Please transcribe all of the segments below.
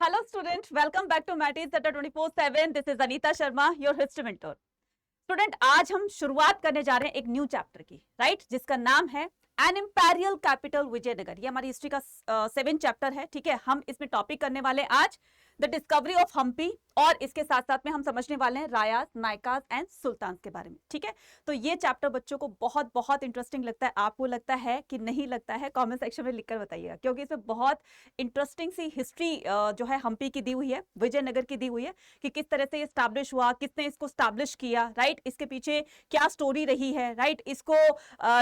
Hello student, welcome back to Matties Center 24/7. This is Anita Sharma, your history mentor. Student आज हम शुरुआत करने जा रहे हैं एक न्यू चैप्टर की, राइट, जिसका नाम है एन इम्पेरियल कैपिटल विजयनगर। ये हमारी हिस्ट्री का 7 चैप्टर है, ठीक है। हम इसमें टॉपिक करने वाले आज द डिस्कवरी ऑफ हम्पी, और इसके साथ साथ में हम समझने वाले हैं रायाज, नायकाज एंड सुल्तान के बारे में, ठीक है। तो ये चैप्टर बच्चों को बहुत बहुत इंटरेस्टिंग लगता है। आपको लगता है कि नहीं लगता है? कमेंट सेक्शन में लिखकर बताइएगा, क्योंकि इसमें बहुत इंटरेस्टिंग सी हिस्ट्री जो है हम्पी की दी हुई है, विजयनगर की दी हुई है, कि किस तरह से ये स्टैब्लिश हुआ, किसने इसको स्टैब्लिश किया, राइट, इसके पीछे क्या स्टोरी रही है, राइट, इसको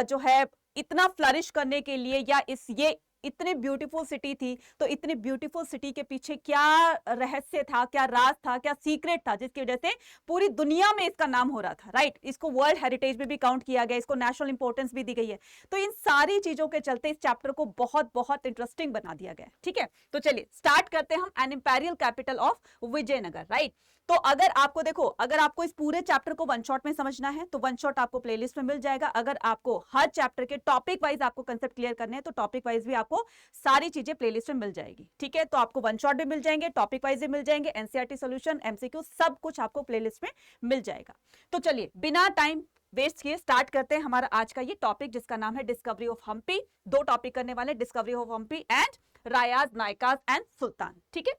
जो है इतना फ्लरिश करने के लिए, या ये इतनी ब्यूटीफुल सिटी थी, तो इतनी ब्यूटीफुल सिटी के पीछे क्या रहस्य था, क्या राज था, क्या सीक्रेट था, जिसकी वजह से पूरी दुनिया में इसका नाम हो रहा था, राइट। इसको वर्ल्ड हेरिटेज में भी काउंट किया गया, इसको नेशनल इंपॉर्टेंस भी दी गई है। तो इन सारी चीजों के चलते इस चैप्टर को बहुत बहुत इंटरेस्टिंग बना दिया गया, ठीक है। तो चलिए स्टार्ट करते हैं हम an imperial capital of Vijayanagar, right. तो अगर आपको देखो, अगर आपको इस पूरे चैप्टर को वन शॉट में समझना है तो वन शॉट आपको प्लेलिस्ट में मिल जाएगा। अगर आपको हर चैप्टर के टॉपिक वाइज आपको कंसेप्ट क्लियर करने हैं तो टॉपिक वाइज भी आपको सारी चीजें प्लेलिस्ट में मिल जाएगी, ठीक है। तो आपको वन शॉट भी मिल जाएंगे, टॉपिक वाइज भी मिल जाएंगे, एनसीईआरटी सॉल्यूशन, एमसीक्यू, सब कुछ आपको प्लेलिस्ट में मिल जाएगा। तो चलिए बिना टाइम वेस्ट किए स्टार्ट करते हैं हमारा आज का ये टॉपिक, जिसका नाम है डिस्कवरी ऑफ हम्पी। 2 टॉपिक करने वाले, discovery of Hampi and Rayas, Nayakas and sultan, ठीक है।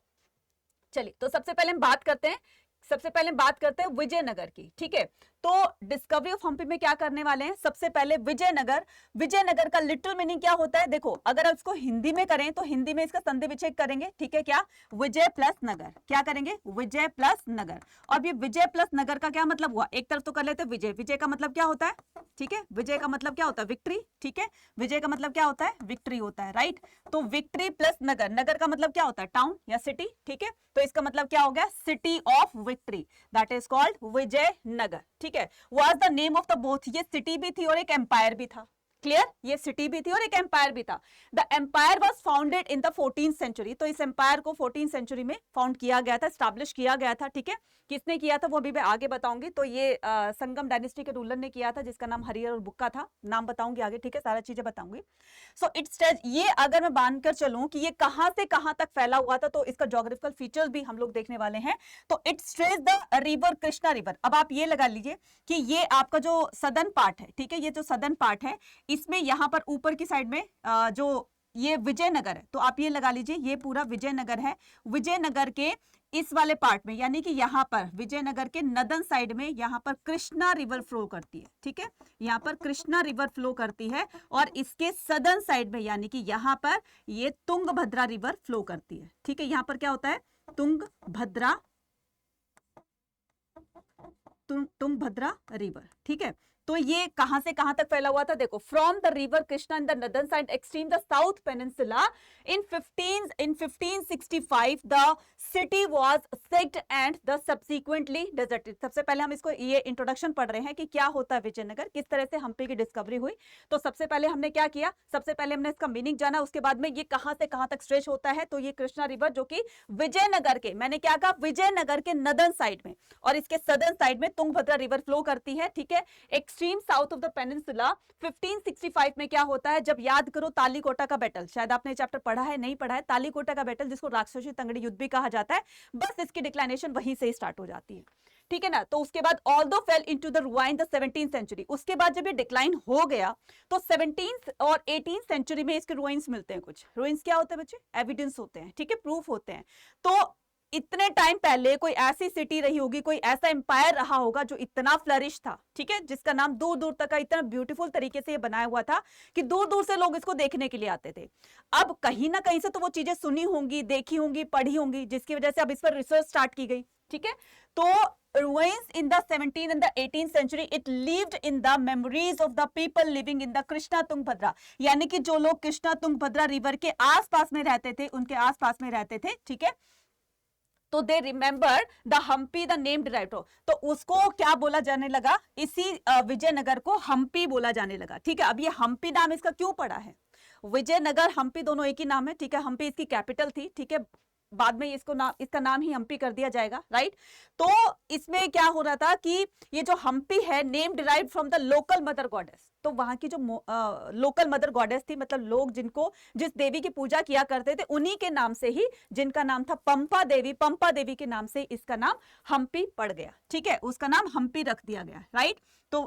चलिए तो सबसे पहले हम बात करते हैं विजयनगर की, ठीक है। तो डिस्कवरी ऑफ हम्पी में क्या करने वाले हैं, सबसे पहले विजयनगर का लिटिल मीनिंग क्या होता है। देखो, अगर इसको हिंदी में करें तो हिंदी में इसका संधि विच्छेद करेंगे, ठीक है। क्या? विजय प्लस नगर, क्या करेंगे? विजय प्लस नगर। और ये विजय प्लस नगर का क्या मतलब हुआ? एक तरफ तो कर लेते हैं विजय, विजय का मतलब क्या होता है, ठीक है। विजय का मतलब क्या होता है? विक्ट्री, ठीक है। विजय का मतलब क्या होता है? विक्ट्री होता है, राइट। तो विक्ट्री प्लस नगर, नगर का मतलब क्या होता है? टाउन या सिटी, ठीक है। तो इसका मतलब क्या हो गया? City of victory, that is called Vijayanagar, ठीक है। Was the name of the both, ये सिटी भी थी और एक एम्पायर भी था, क्लियर। ये सिटी भी थी और एक एम्पायर भी था। The empire was founded in the 14th century, तो इस एम्पायर को 14th सेंचुरी में फाउंड किया गया था, स्टैब्लिश किया गया था, ठीक है। किसने किया था वो भी मैं आगे बताऊंगी। तो ये संगम डायनेस्टी के रूलर ने किया था, जिसका नाम हरिहर और बुक्का था, नाम बताऊंगी आगे, ठीक है, सारा चीजें बताऊंगी। सो इट्स ये अगर मैं बांधकर चलूं कि ये कहां से कहां तक फैला हुआ था, तो इसका ज्योग्राफिकल फीचर्स भी हम लोग देखने वाले हैं। तो it's trace the river Krishna river. अब आप ये लगा लीजिए कि ये आपका जो सदर्न पार्ट है, ठीक है, ये जो सदर्न पार्ट है, इसमें यहां पर ऊपर की साइड में जो ये विजयनगर है, तो आप ये लगा लीजिए ये पूरा विजयनगर है। विजयनगर के इस वाले पार्ट में, यानी कि यहां पर विजयनगर के नदन साइड में यहां पर कृष्णा रिवर फ्लो करती है, ठीक है। यहां पर कृष्णा रिवर फ्लो करती है, और इसके सदर्न साइड में यानी कि यहां पर ये तुंगभद्रा रिवर फ्लो करती है, ठीक है। यहां पर क्या होता है? तुंगभद्रा रिवर, ठीक है। तो ये कहां से कहां तक फैला हुआ था? देखो, from the river Krishna in the northern side extreme the south peninsula in 1565 the city was सिक्ड and the subsequently deserted. सबसे पहले हम इसको ये इंट्रोडक्शन पढ़ रहे हैं कि क्या होता है विजयनगर, किस तरह से हम्पी की डिस्कवरी हुई। तो सबसे पहले हमने क्या किया? सबसे पहले हमने इसका मीनिंग जाना, उसके बाद में ये कहां से कहां तक स्ट्रेच होता है। तो ये कृष्णा रिवर जो कि विजयनगर के, मैंने क्या कहा, विजयनगर के नदर्न साइड में और इसके सदर्न साइड में तुंगभद्रा रिवर फ्लो करती है, ठीक है। Extreme south of the peninsula 1565 में क्या होता है? जब याद करो तालीकोटा का बैटल, शायद आपने चैप्टर पढ़ा है, नहीं पढ़ा है, तालीकोटा का बैटल जिसको राक्षसी तंगड़ी युद्ध भी कहा जाता है, बस इसकी डिक्लाइनेशन वहीं से स्टार्ट हो जाती है, ठीक है ना। तो उसके बाद although fell into the ruin the 17th century, उसके बाद जब ये डिक्लाइन हो गया तो 17th और 18th सेंचुरी में इसके रुइंस मिलते हैं। कुछ रुइंस क्या होते हैं बच्चे? एविडेंस होते हैं, ठीक है, प्रूफ होते हैं। तो इतने टाइम पहले कोई ऐसी सिटी रही होगी, कोई ऐसा एम्पायर रहा होगा जो इतना फ्लरिश था, ठीक है, जिसका नाम दूर दूर तक का इतना ब्यूटीफुल तरीके से बनाया हुआ था कि दूर दूर से लोग इसको देखने के लिए आते थे। अब कहीं ना कहीं से तो वो चीजें सुनी होंगी, देखी होंगी, पढ़ी होंगी, जिसकी वजह से अब इस पर रिसर्च स्टार्ट की गई, ठीक है। तो ruins in the 17th and the 18th century it lived in the memories of the people living in the Krishna Tungabhadra, यानी कि जो लोग कृष्णा तुंगभद्रा रिवर के आसपास में रहते थे, उनके आसपास में रहते थे, ठीक है। तो they remember the Hampi, the name derived हो, तो उसको क्या बोला जाने लगा? इसी विजयनगर को हम्पी बोला जाने लगा, ठीक है। अब ये हम्पी नाम इसका क्यों पड़ा है? विजयनगर हम्पी दोनों एक ही नाम है, ठीक है। हम्पी इसकी कैपिटल थी, ठीक है, बाद में इसका नाम ही हम्पी कर दिया जाएगा, राइट। तो इसमें क्या हो रहा था कि ये जो हम्पी है, name derived from the local mother goddess, तो वहां की जो लोकल मदर गॉडेस थी, मतलब लोग जिनको जिस देवी की पूजा किया करते थे उन्हीं के नाम से ही, जिनका नाम था पंपा देवी के नाम से इसका नाम हम्पी पड़ गया। ठीक है, उसका नाम हम्पी रख दिया गया, राइट। तो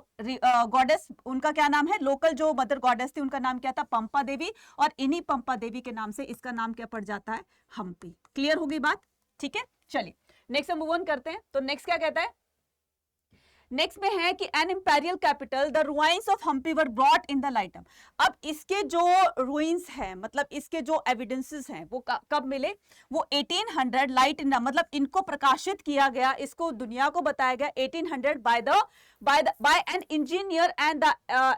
गॉडेस उनका क्या नाम है, लोकल जो मदर गॉडेस थी उनका नाम क्या था, पंपा देवी, और इन्हीं पंपा देवी के नाम से इसका नाम क्या पड़ जाता है, हम्पी। क्लियर होगी बात? ठीक है, चलिए नेक्स्ट हम मूव ऑन करते हैं। तो नेक्स्ट क्या कहता है, नेक्स्ट में है कि an imperial capital the ruins of Hampi were brought in the light. अब इसके जो रुइंस हैं, मतलब इसके जो एविडेंसेस हैं वो कब मिले, वो 1800 लाइट इन, मतलब इनको प्रकाशित किया गया, इसको दुनिया को बताया गया 1800 by an engineer and the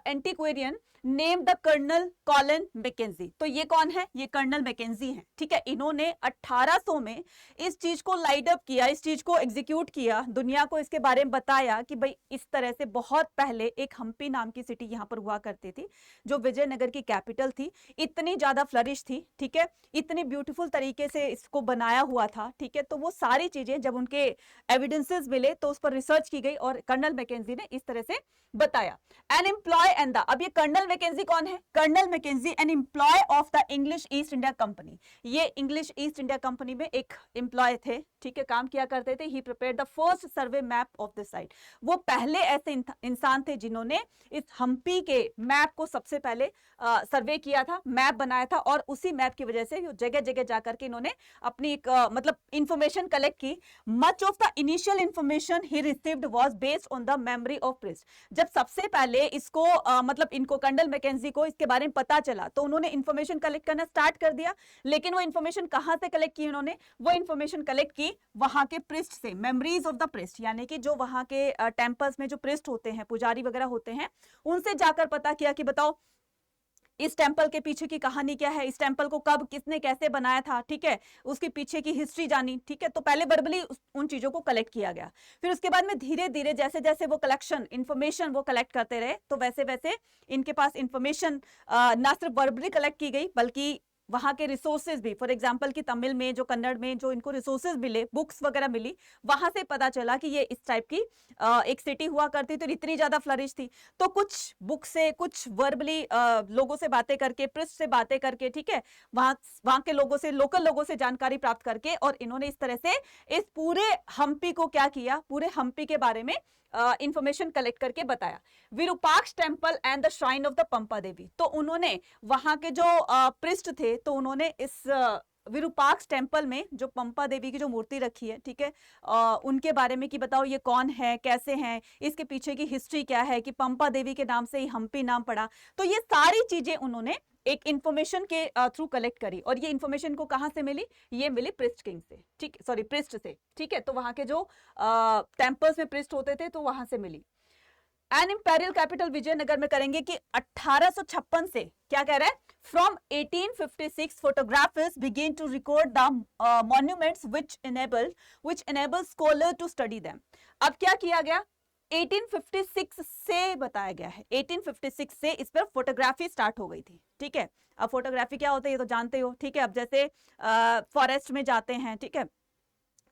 antiquarian name the colonel Colin Mackenzie. तो ये कौन है, ये कर्नल मैकेंजी है। ठीक है, इन्होंने 1800 में इस चीज को लाइट अप किया, इस चीज को एग्जीक्यूट किया, दुनिया को इसके बारे में बताया कि भाई इस तरह से बहुत पहले एक हम्पी नाम की सिटी यहाँ पर हुआ करती थी, जो विजयनगर की कैपिटल थी, इतनी ज्यादा फ्लरिश थी। ठीक है, इतनी ब्यूटीफुल तरीके से इसको बनाया हुआ था। ठीक है, तो वो सारी चीजें जब उनके एविडेंसेस मिले तो उस पर रिसर्च की गई और कर्नल मैकेंजी ने इस तरह से बताया। एन एम्प्लॉय एंड द, अब ये कर्नल मैकेंजी कौन है, colonel Mackenzie an employ of the English East India Company. ये इंग्लिश ईस्ट इंडिया कंपनी में एक एम्प्लॉय थे। ठीक है, काम किया करते थे। He prepared the first survey map of the site. वो पहले ऐसे इंसान थे जिन्होंने इस हम्पी के मैप को सबसे पहले सर्वे किया था, मैप बनाया था, और उसी मैप की वजह से जगह जगह जाकर के इन्होंने अपनी एक मतलब इंफॉर्मेशन कलेक्ट की। Much of the initial information he received was based on the memory of priest. जब सबसे पहले इसको मतलब इनको कर्नल मैकेंजी को इसके बारे में पता चला तो उन्होंने इंफॉर्मेशन कलेक्ट करना स्टार्ट कर दिया। लेकिन वो इंफॉर्मेशन कहां से कलेक्ट की उन्होंने, वो इंफॉर्मेशन कलेक्ट की वहां के प्रिस्ट से, मेमोरीज ऑफ द प्रिस्ट, यानी कि जो वहां के टेम्पल्स में जो प्रिस्ट होते हैं, पुजारी वगैरह होते हैं, उनसे जाकर पता किया कि बताओ इस टेंपल के पीछे की कहानी क्या है, इस टेंपल को कब किसने कैसे बनाया था। ठीक है, उसके पीछे की हिस्ट्री जानी। ठीक है, तो पहले वर्बली उन चीजों को कलेक्ट किया गया, फिर उसके बाद में धीरे धीरे जैसे जैसे वो कलेक्शन इंफॉर्मेशन वो कलेक्ट करते रहे, तो वैसे वैसे इनके पास इंफॉर्मेशन ना सिर्फ वर्बली कलेक्ट की गई बल्कि वहां के रिसोर्सेज भी, फॉर एग्जाम्पल कि तमिल में जो कन्नड़ में जो इनको रिसोर्सेज मिले, बुक्स वगैरह मिली, वहां से पता चला कि ये इस टाइप की एक सिटी हुआ करती, तो इतनी ज्यादा फ्लरिश थी। तो कुछ बुक से, कुछ वर्बली लोगों से बातें करके, प्रेस से बातें करके, ठीक है, वहां के लोगों से, लोकल लोगों से जानकारी प्राप्त करके, और इन्होंने इस तरह से इस पूरे हम्पी को क्या किया, पूरे हम्पी के बारे में इंफॉर्मेशन कलेक्ट करके बताया। Virupaksha temple and the shrine of the Pampa Devi, तो उन्होंने वहां के जो प्रिस्ट थे, तो उन्होंने इस विरूपाक्ष टेम्पल में जो पंपा देवी की जो मूर्ति रखी है, ठीक है, उनके बारे में कि बताओ ये कौन है, कैसे हैं, इसके पीछे की हिस्ट्री क्या है, कि पंपा देवी के नाम से ही हम्पी नाम पड़ा। तो ये सारी चीजें उन्होंने एक इंफॉर्मेशन के थ्रू कलेक्ट करी, और ये इंफॉर्मेशन को कहां से मिली, ये मिली प्रिस्ट किंग से, ठीक, सॉरी प्रिस्ट से। ठीक है, तो वहां के जो टेम्पल्स में प्रिस्ट होते थे तो वहां से मिली। एन इंपेरियल कैपिटल विजयनगर में करेंगे कि 1856 से क्या कह रहा है, from 1856 photographers begin to record the monuments which enable scholar to study them. अब क्या किया गया, 1856 से बताया गया है, 1856 से इस पर फोटोग्राफी स्टार्ट हो गई थी। ठीक है, अब फोटोग्राफी क्या होता है ये तो जानते हो। ठीक है, अब जैसे फॉरेस्ट में जाते हैं, ठीक है,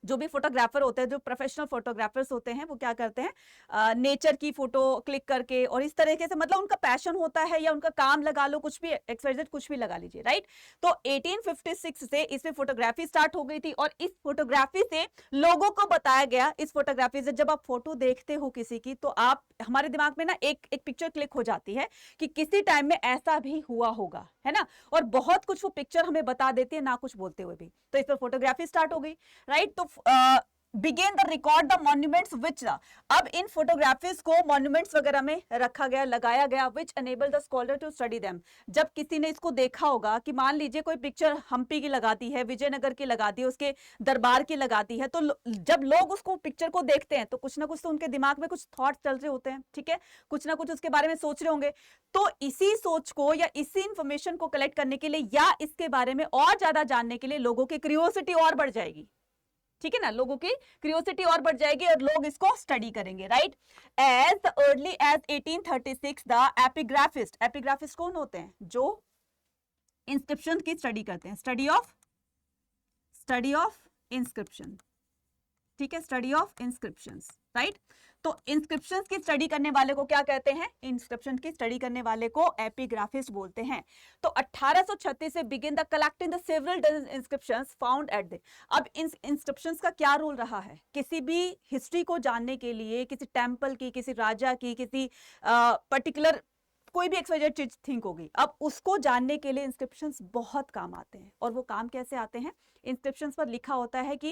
जो भी फोटोग्राफर होते हैं, जो प्रोफेशनल फोटोग्राफर्स होते हैं, वो क्या करते हैं, नेचर की फोटो क्लिक करके, और इस तरीके से, मतलब उनका पैशन होता है या उनका काम लगा लो, कुछ भी एक्सवाइजेड कुछ भी लगा लीजिए, राइट। तो 1856 से इसमें फोटोग्राफी स्टार्ट हो गई थी, और इस फोटोग्राफी से लोगों को बताया गया, इस फोटोग्राफी से जब आप फोटो देखते हो किसी की, तो आप, हमारे दिमाग में ना एक पिक्चर क्लिक हो जाती है कि किसी टाइम में ऐसा भी हुआ होगा, है ना, और बहुत कुछ वो पिक्चर हमें बता देती है ना कुछ बोलते हुए भी। तो इस पर फोटोग्राफी स्टार्ट हो गई, राइट। तो begin the record the monuments which, अब इन फोटोग्राफीज को मॉन्यूमेंट्स वगैरह में रखा गया, लगाया गया, which enable the scholar to study them. जब किसी ने इसको देखा होगा कि मान लीजिए कोई पिक्चर हम्पी की लगाती है, विजयनगर की लगाती है, उसके दरबार की लगाती है, तो जब लोग उसको पिक्चर को देखते हैं तो कुछ ना कुछ तो उनके दिमाग में कुछ थॉट्स चल रहे होते हैं, ठीक है, कुछ ना कुछ उसके बारे में सोच रहे होंगे। तो इसी सोच को या इसी इंफॉर्मेशन को कलेक्ट करने के लिए या इसके बारे में और ज्यादा जानने के लिए लोगों की क्यूरियोसिटी और बढ़ जाएगी, ठीक है ना, लोगों की क्यूरियोसिटी और बढ़ जाएगी और लोग इसको स्टडी करेंगे, right. As early as 1836 the epigraphist कौन होते हैं, जो इंस्क्रिप्शन की स्टडी करते हैं, स्टडी ऑफ इंस्क्रिप्शन, ठीक है, स्टडी ऑफ इंस्क्रिप्शंस, राइट। तो इंस्क्रिप्शंस की स्टडी करने वाले को क्या कहते हैं? इंस्क्रिप्शन की स्टडी करने वाले को एपिग्राफिस्ट बोलते हैं। तो 1836 से begin the collecting the several dozen inscriptions found at the. अब इन इंस्क्रिप्शंस का क्या रोल रहा है? किसी भी हिस्ट्री को जानने के लिए, किसी टेम्पल की, किसी राजा की, किसी पर्टिकुलर कोई भी एक्सवाइजेड चीज थिंक होगी, अब उसको जानने के लिए इंस्क्रिप्शंस बहुत काम आते हैं। और वो काम कैसे आते हैं? इंस्क्रिप्शंस पर लिखा होता है कि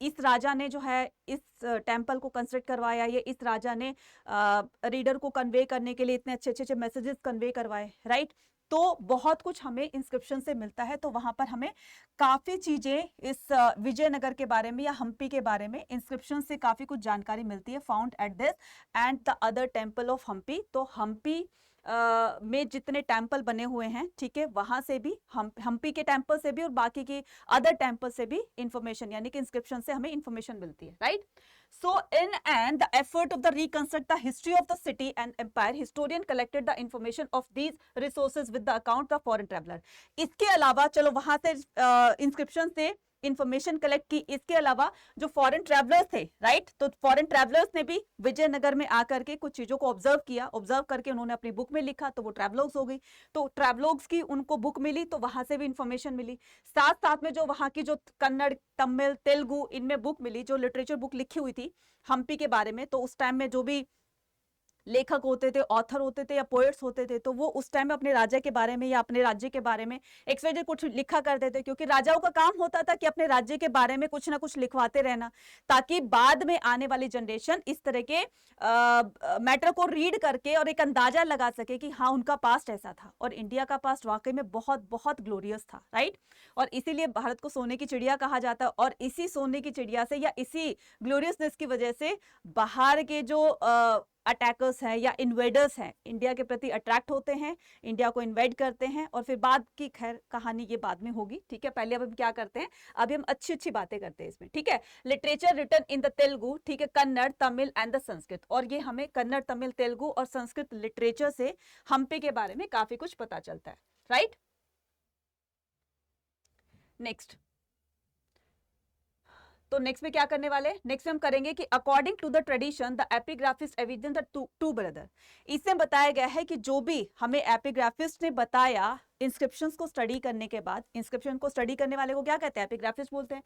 इस राजा ने जो है इस टेम्पल को कंस्ट्रक्ट करवाया, ये इस राजा ने रीडर को कन्वे करने के लिए इतने अच्छे अच्छे मैसेजेस कन्वे करवाए, राइट। तो बहुत कुछ हमें इंस्क्रिप्शन से मिलता है। तो वहां पर हमें काफी चीजें इस विजयनगर के बारे में या हम्पी के बारे में इंस्क्रिप्शन से काफी कुछ जानकारी मिलती है। Found at this and the other temple of Hampi. तो हम्पी में जितने टेम्पल बने हुए हैं, ठीक है, वहां से भी हम्पी के टेम्पल से भी और बाकी के अदर टेम्पल से भी इंफॉर्मेशन यानी कि इंस्क्रिप्शन से हमें इंफॉर्मेशन मिलती है, right. So in and the effort of the reconstruct the history of the city and empire, historian collected the information of these resources with the account of foreign traveler. इसके अलावा चलो वहां से inscription से information collect की। इसके अलावा जो फॉरेन ट्रैवलर्स थे, राइट, तो फॉरेन ट्रैवलर्स ने भी विजयनगर में आकर के कुछ चीजों को ऑब्जर्व किया। ऑब्जर्व करके उन्होंने अपनी बुक में लिखा, तो वो ट्रैवलॉग्स हो गई। तो ट्रैवलॉग्स की उनको बुक मिली, तो वहां से भी इंफॉर्मेशन मिली। साथ साथ में जो वहां की जो कन्नड़, तमिल, तेलुगु, इनमें बुक मिली, जो लिटरेचर बुक लिखी हुई थी हम्पी के बारे में। तो उस टाइम में जो भी लेखक होते थे, ऑथर होते थे या पोएट्स होते थे, तो वो उस टाइम में अपने राजा के बारे में या अपने राज्य के बारे में एक्सवाइजेड कुछ लिखा करते थे। क्योंकि राजाओं का काम होता था कि अपने राज्य के बारे में कुछ ना कुछ लिखवाते रहना, ताकि बाद में आने वाली जनरेशन इस तरह के मैटर को रीड करके और एक अंदाजा लगा सके कि हाँ, उनका पास्ट ऐसा था। और इंडिया का पास्ट वाकई में बहुत बहुत ग्लोरियस था, राइट। और इसीलिए भारत को सोने की चिड़िया कहा जाता है। और इसी सोने की चिड़िया से या इसी ग्लोरियसनेस की वजह से बाहर के जो अटैकर्स हैं या इन्वेडर्स हैं, इंडिया के प्रति अट्रैक्ट होते हैं, इंडिया को इन्वेड करते हैं। और फिर बाद की खैर कहानी ये बाद में होगी, ठीक है। पहले अब हम क्या करते हैं, अभी हम अच्छी अच्छी बातें करते हैं इसमें, ठीक है। Literature written in the Telugu, ठीक है, कन्नड़, तमिल एंड द संस्कृत। और ये हमें कन्नड़, तमिल, तेलुगु और संस्कृत लिटरेचर से हम्पी के बारे में काफी कुछ पता चलता है, राइट। नेक्स्ट, तो नेक्स्ट में क्या करने वाले? नेक्स्ट में हम करेंगे कि according to the tradition the epigraphist evidence the two brother. इससे बताया गया है कि जो भी हमें एपिग्राफिस्ट ने बताया इंस्क्रिप्शंस को स्टडी करने के बाद, इंस्क्रिप्शन को स्टडी करने वाले को क्या कहते हैं? एपिग्राफिस्ट बोलते हैं।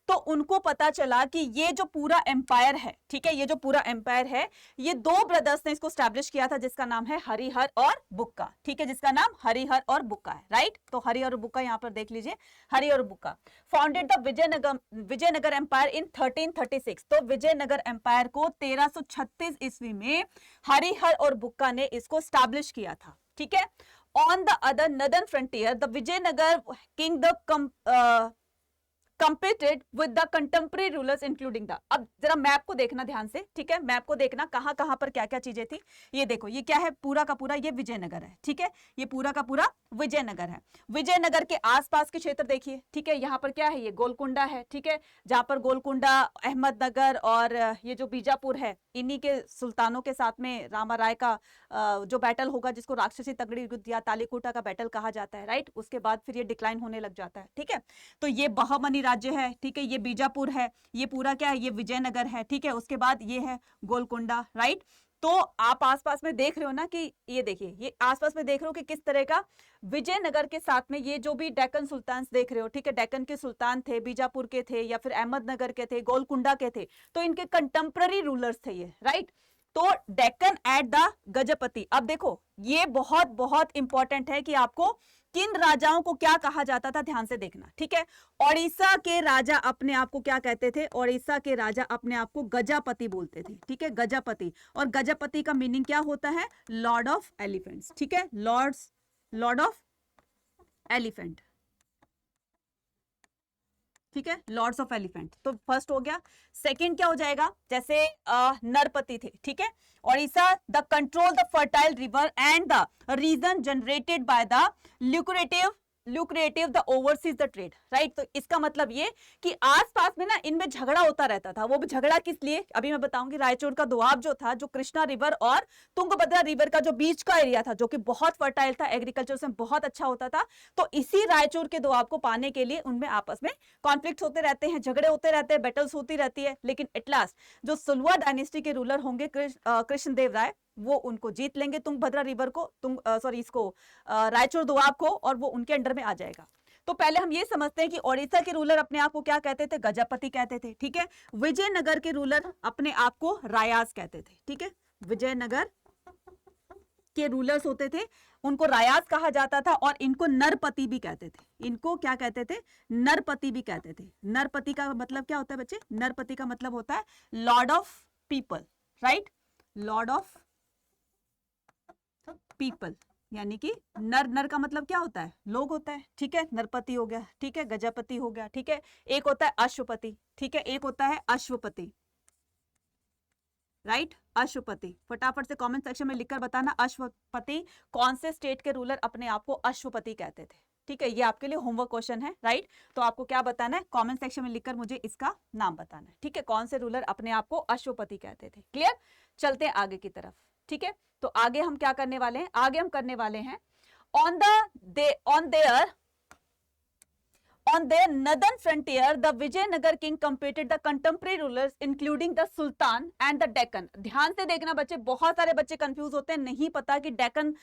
तो उनको पता चला कि ये जो पूरा एम्पायर है, ठीक है, ये जो पूरा एम्पायर है, ये दो ब्रदर्स ने इसको स्टैब्लिश किया था, जिसका नाम है हरिहर और बुक्का, ठीक है, जिसका नाम हरिहर और बुक्का है, राइट। तो हरिहर और बुक्का यहां पर देख लीजिए, हरिहर और Bukka founded the Vijayanagara empire in 1336। तो विजयनगर एम्पायर को 1336 ईस्वी में हरिहर और बुक्का ने इसको स्टैब्लिश किया था, ठीक है। On the other northern frontier, the Vijayanagar kingdom competed with the contemporary rulers including the। अब जरा मैप को देखना ध्यान से, ठीक है, मैप को देखना कहां कहां पर क्या क्या चीजें थी। ये देखो, ये क्या है, पूरा का पूरा ये विजयनगर है, ठीक है, ये पूरा का पूरा विजयनगर है। विजयनगर के आसपास के क्षेत्र देखिए, ठीक है, यहाँ पर क्या है, ये गोलकुंडा है, ठीक है, जहां पर गोलकुंडा, अहमदनगर और ये जो बीजापुर है, इन्हीं के सुल्तानों के साथ में रामा राय का जो बैटल होगा, जिसको राक्षसी तगड़ी युद्ध या तालीकोटा का बैटल कहा जाता है, राइट। उसके बाद फिर ये डिक्लाइन होने लग जाता है, ठीक है। तो ये बहमनी राज्य है, ठीक है, ये बीजापुर है, ये पूरा क्या है, ये विजयनगर है, ठीक है। उसके बाद ये है गोलकुंडा, राइट। तो आप आसपास में देख रहे हो ना कि ये देखिए, ये आसपास में देख रहे हो कि किस तरह का विजयनगर के साथ में ये जो भी डेक्कन सुल्तान देख रहे हो, ठीक है, डेक्कन के सुल्तान थे, बीजापुर के थे या फिर अहमदनगर के थे, गोलकुंडा के थे, तो इनके कंटेम्पररी रूलर्स थे ये, राइट। तो डेक्कन एट द गजपति। अब देखो, ये बहुत बहुत इंपॉर्टेंट है कि आपको किन राजाओं को क्या कहा जाता था, ध्यान से देखना, ठीक है। ओडिशा के राजा अपने आप को क्या कहते थे? ओडिशा के राजा अपने आप को गजापति बोलते थे, ठीक है, गजापति। और गजापति का मीनिंग क्या होता है? लॉर्ड ऑफ एलिफेंट्स, ठीक है, लॉर्ड ऑफ एलिफेंट, ठीक है, लॉर्ड्स ऑफ एलिफेंट। तो फर्स्ट हो गया। सेकंड क्या हो जाएगा? जैसे नरपति थे, ठीक है, Odisha the control the fertile river and the region generated by the lucrative lucrative the overseas the trade, right? तो इसका मतलब ये कि आसपास में ना इनमें झगड़ा होता रहता था। वो झगड़ा किस लिए, अभी मैं बताऊंगी। रायचूर का दोआब जो था, जो कृष्णा रिवर और तुंगभद्रा रिवर का जो बीच का एरिया था, जो कि बहुत फर्टाइल था, एग्रीकल्चर से बहुत अच्छा होता था, तो इसी रायचूर के दोआब को पाने के लिए उनमें आपस में कॉन्फ्लिक्ट होते रहते हैं, झगड़े होते रहते हैं, बैटल्स होती रहती है। लेकिन एट लास्ट जो सुलवा डायनेस्टी के रूलर होंगे कृष्णदेव राय, वो उनको जीत लेंगे तुंगभद्रा रिवर को, इसको रायचूर दोआब को, और वो उनके अंडर में आ जाएगा। तो पहले हम ये समझते हैं कि ओडिशा के रूलर अपने आप को क्या कहते थे, गजपति कहते थे, ठीक है। विजयनगर के रूलर अपने आप को रायास कहते थे, ठीक है। विजयनगर के रूलर्स होते थे, उनको रायास कहा जाता था, और इनको नरपति भी कहते थे। इनको क्या कहते थे, नरपति भी कहते थे। नरपति का मतलब क्या होता है बच्चे, नरपति का मतलब होता है Lord of people, right, Lord of people, यानी कि नर, नर का मतलब क्या होता है, लोग होता है, ठीक है। नरपति हो गया, ठीक है, गजपति हो गया, ठीक है। एक होता है अश्वपति, ठीक है, एक होता है अश्वपति, राइट, अश्वपति। फटाफट से कमेंट सेक्शन में लिखकर बताना अश्वपति कौन से स्टेट के रूलर अपने आप को अश्वपति कहते थे, ठीक है। ये आपके लिए होमवर्क क्वेश्चन है, राइट। तो आपको क्या बताना है, कमेंट सेक्शन में लिखकर मुझे इसका नाम बताना है, ठीक है, कौन से रूलर अपने आप को अश्वपति कहते थे। क्लियर, चलते हैं आगे की तरफ, ठीक है। तो आगे हम क्या करने वाले हैं, आगे हम करने वाले हैं on their northern frontier, the Vijayanagar king competed the contemporary rulers including the Sultan and the Deccan। ध्यान से देखना बच्चे, बहुत सारे बच्चे कंफ्यूज होते हैं, नहीं पता कि डेक्कन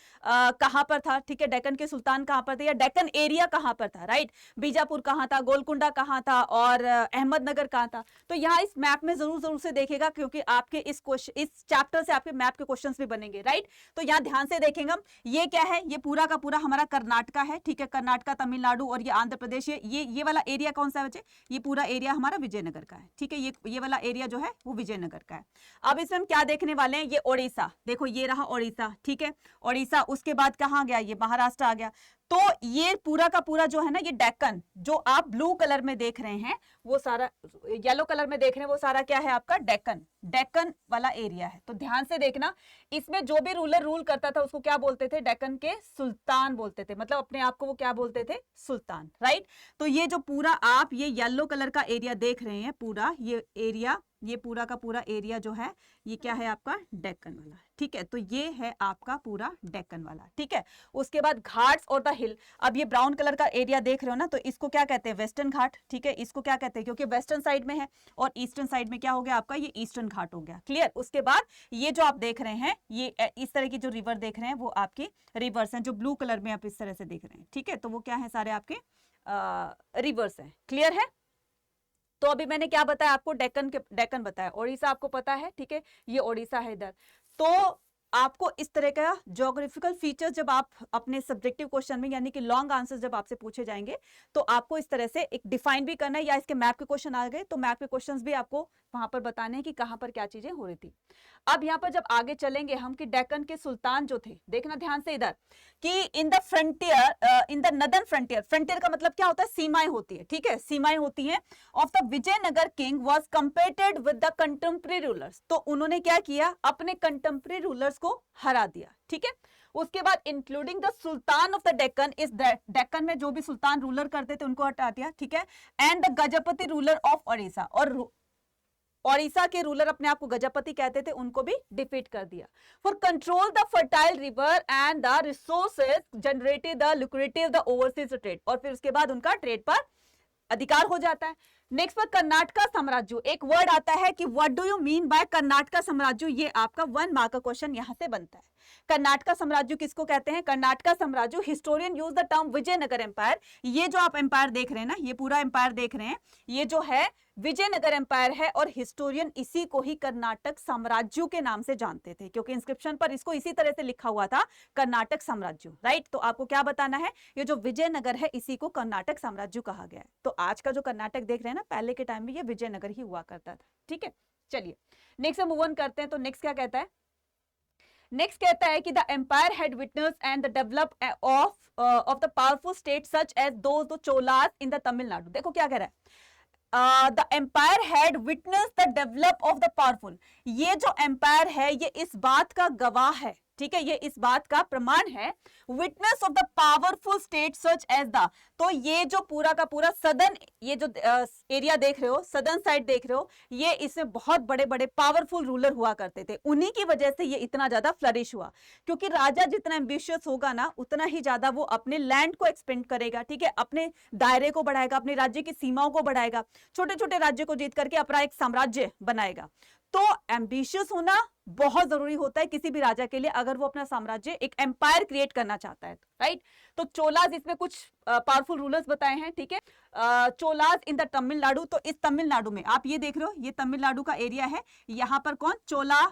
कहां पर था, ठीक है, डेक्कन के सुल्तान कहां पर थे, या डेक्कन एरिया कहां पर था, राइट। बीजापुर कहां था, गोलकुंडा कहां था, और अहमदनगर कहां था। तो यहाँ इस मैप में जरूर से देखेगा, क्योंकि आपके इस चैप्टर से आपके मैप के क्वेश्चन भी बनेंगे, राइट। तो यहाँ ध्यान से देखेंगे हम, ये क्या है, ये पूरा का पूरा हमारा कर्नाटका है, ठीक है, कर्नाटका, तमिलनाडु और ये आंध्र प्रदेश। ये वाला एरिया कौन सा है बच्चे, ये पूरा एरिया हमारा विजयनगर का है, ठीक है। ये वाला एरिया जो है वो विजयनगर का है। अब इसमें हम क्या देखने वाले हैं, ये ओडिशा, देखो ये रहा ओडिशा, ठीक है, ओडिशा। उसके बाद कहां गया, ये महाराष्ट्र आ गया। तो ये पूरा का पूरा जो है ना, ये डेक्कन, जो आप ब्लू कलर में देख रहे हैं, वो सारा, येलो कलर में देख रहे हैं, वो सारा क्या है आपका, डेक्कन, डेक्कन वाला एरिया है। तो ध्यान से देखना, इसमें जो भी रूलर रूल करता था उसको क्या बोलते थे, डेक्कन के सुल्तान बोलते थे, मतलब अपने आप को वो क्या बोलते थे, सुल्तान, राइट। तो ये जो पूरा आप ये येलो कलर का एरिया देख रहे हैं, पूरा ये एरिया, ये पूरा का पूरा एरिया जो है, ये क्या है आपका, डेक्कन वाला, ठीक है। तो ये है आपका पूरा डेक्कन वाला, ठीक है। उसके बाद घाट्स और द हिल, अब ये ब्राउन कलर का एरिया देख रहे हो ना, तो इसको क्या कहते हैं, वेस्टर्न घाट, ठीक है। इसको क्या कहते हैं, क्योंकि वेस्टर्न साइड में है, और ईस्टर्न साइड में क्या हो गया आपका, ये ईस्टर्न घाट हो गया। क्लियर। उसके बाद ये जो आप देख रहे हैं, ये इस तरह की जो रिवर देख रहे हैं, वो आपकी रिवर्स हैं, जो ब्लू कलर में आप इस तरह से देख रहे हैं, ठीक है। तो वो क्या है, सारे आपके रिवर्स हैं। क्लियर है। तो अभी मैंने क्या बताया आपको, डेक्कन बताया, ओडिशा आपको पता है, ठीक है, ये ओडिशा है इधर। तो आपको इस तरह का ज्योग्राफिकल फीचर जब आप अपने सब्जेक्टिव क्वेश्चन में, यानी कि लॉन्ग आंसर जब आपसे पूछे जाएंगे, तो आपको इस तरह से एक डिफाइन भी करना है, या इसके मैप के क्वेश्चन आ गए तो मैप के क्वेश्चंस भी आपको वहां पर बताने हैं कि कहां पर क्या चीजें हो रही थी। अब यहाँ पर जब आगे चलेंगे हम, कि डेक्कन के सुल्तान जो थे, देखना ध्यान से इधर, कि in the frontier, in the northern frontier, frontier का मतलब क्या होता है, सीमाएं होती है, ठीक है, सीमाएं होती हैं, of the Vijayanagara king was competed with the contemporary rulers. तो उन्होंने क्या किया, अपने कंटेम्प्रेरी रूलर्स को हरा दिया, ठीक है। उसके बाद including the sultan of the Deccan, इस डेक्कन में जो भी सुल्तान रूलर करते थे उनको हटा दिया, ठीक है। And the Gajapati ruler of Odisha, और ओडिशा के रूलर अपने आप को गजपति कहते थे, उनको भी डिफीट कर दिया। For control the fertile river and the resources generated the lucrative the overseas trade, और फिर उसके बाद उनका ट्रेड पर अधिकार हो जाता है। नेक्स्ट पर कर्नाटका साम्राज्य, एक वर्ड आता है कि what do you mean by Karnataka साम्राज्य, ये आपका 1 मार्क का क्वेश्चन यहां से बनता है। कर्नाटका साम्राज्य किसको कहते हैं, कर्नाटका साम्राज्य, historian use the term Vijayanagar empire. ये जो आप एम्पायर देख रहे हैं ना, ये पूरा एम्पायर देख रहे हैं, ये जो है विजयनगर एम्पायर है, और हिस्टोरियन इसी को ही कर्नाटक साम्राज्य के नाम से जानते थे, क्योंकि इंस्क्रिप्शन पर इसको इसी तरह से लिखा हुआ था, कर्नाटक साम्राज्य, राइट। तो आपको क्या बताना है, ये जो विजयनगर है इसी को कर्नाटक साम्राज्य कहा गया है। तो आज का जो कर्नाटक देख रहे हैं ना, पहले के टाइम में ये विजयनगर ही हुआ करता था, ठीक है। चलिए नेक्स्ट हम मूव ऑन करते हैं। तो नेक्स्ट क्या कहता है, नेक्स्ट कहता है कि the empire had witness and the develop of the powerful state such as those the Cholas in the Tamil Nadu. देखो क्या कह रहा है, the empire had witness the develop of the powerful. ये जो एम्पायर है, ये इस बात का गवाह है, ठीक है, ये इस बात का प्रमाण है। Witness of the powerful state such as the, तो ये जो पूरा का पूरा सदर्न, ये जो एरिया देख रहे हो, सदर्न साइड देख रहे हो, ये इसमें बहुत बड़े बड़े पावरफुल रूलर हुआ करते थे। उन्हीं की वजह से ये इतना ज्यादा फ्लरिश हुआ, क्योंकि राजा जितना एम्बिशियस होगा ना, उतना ही ज्यादा वो अपने लैंड को एक्सपेंड करेगा, ठीक है, अपने दायरे को बढ़ाएगा, अपने राज्य की सीमाओं को बढ़ाएगा, छोटे छोटे राज्य को जीत करके अपना एक साम्राज्य बनाएगा। तो एम्बिशियस होना बहुत जरूरी होता है किसी भी राजा के लिए, अगर वो अपना साम्राज्य, एक एम्पायर क्रिएट करना चाहता है, राइट। तो चोलाज, इसमें कुछ पावरफुल रूलर्स बताए हैं, ठीक है। चोलाज इन द तमिलनाडु, तो इस तमिलनाडु में आप ये देख रहे हो, ये तमिलनाडु का एरिया है, यहां पर कौन, चोला